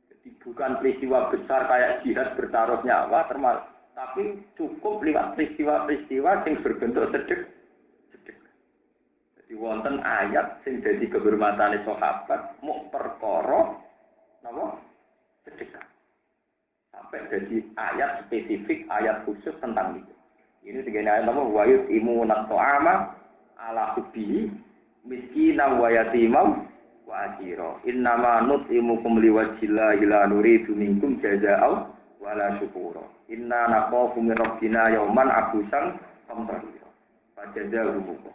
Jadi bukan peristiwa besar kayak jihad bertaruh nyawa termasuk tapi cukup lewat peristiwa-peristiwa yang berbentuk sedekah. Jadi wonten ayat sing dadi kehormatane sahabat muk perkara napa sedekah. Sampai jadi ayat spesifik, ayat khusus tentang itu. Ini tiga ayat napa wa yutimuna ta'ama ala hubbihi miskinan wa yatiman wa asira. Innama nut'imukum liwajhillahi la nuridu minkum jazaa'an wala syukura. Inna nakhafu min rabbina yauman abusan qamtarira. Fajazaahum.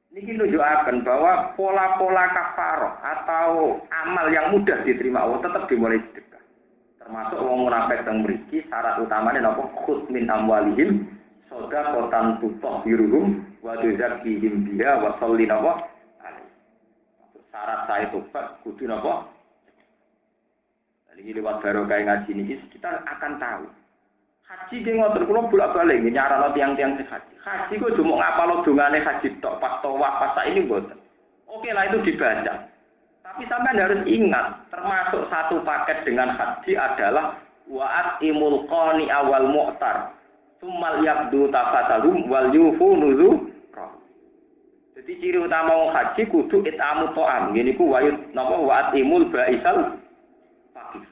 Niki nunjukaken bahwa pola-pola kafarah atau amal yang mudah diterima Allah tetap dimulai sedekah. Termasuk wong munafik teng mriki syarat utamane napa khud min amwalihim shadaqatan tutahhiruhum wa tuzakkihim biha wa sholli napa alaihi. Syarat saya tobat kudu napa? Ini lewat barokah ngaji ini kita akan tahu Haji ki ngoten kula bolak-balik nyarano tiang-tiang haji. Haji kok cuma ngapalo dongane haji tok pas tawaf pas ini mboten. Oke lah itu dibaca. Tapi sampean harus ingat, termasuk satu paket dengan haji adalah wa'at imul qani awal mu'tar. Sumal yabdu tafatalum wal yufu nuzur. Jadi ciri utama wong haji kudu itamu ta'am. Ngene iku wayut napa wa'at imul baisal faqih.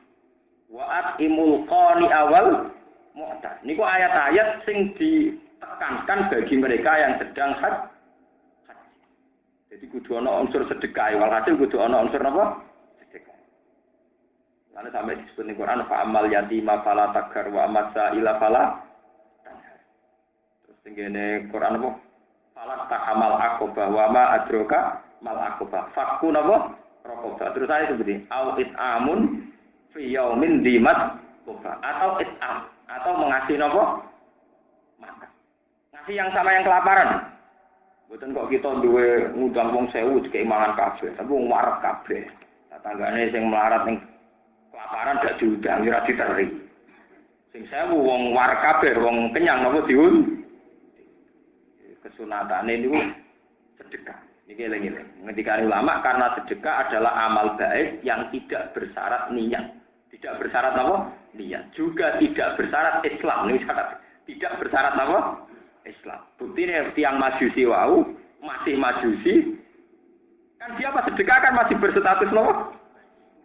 Wa'at imul qani awal mu'tar. Niku ayat-ayat sing ditekankan bagi mereka yang sedang haji. Jadi kudu ana unsur sedekah, walhasil kudu ana unsur napa? Sedekah. Lalu sampai disebut di Quran fa amal yatima fala taghar wa amatsa ila fala. Terus ngene Quran apa? Fala ta'amal aqobah wa ma adroka mal aqobah. Fakku napa? Raqobah. Terus saya seperti au it'amun fi yaumin dimat qobah atau it'am atau mengasih napa? Makan. Ngasih yang sama yang kelaparan. Mboten kok kita duwe ngundang wong 1000 dikek mangan kabeh, tapi wong wareg kabeh. Tanggane sing melarat ning kelaparan gak diundang ora diteri. Sing 1000 wong wareg kabeh, wong kenyang napa diun. Kesunatane niku sedekah. Niki eling-eling. Ngendikane ulama karena sedekah adalah amal baik yang tidak bersyarat niat. Tidak bersyarat apa? Niat. Juga tidak bersyarat Islam. Ini syarat. Tidak bersyarat apa? Islam. Buktinya tiang majusi wau masih majusi. Kan siapa sedekah kan masih berstatus apa?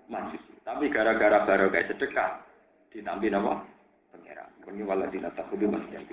Majusi. Tapi gara-gara baru kayak sedekah ditambahin apa? Pangeran. Ini waladina takudu masih yang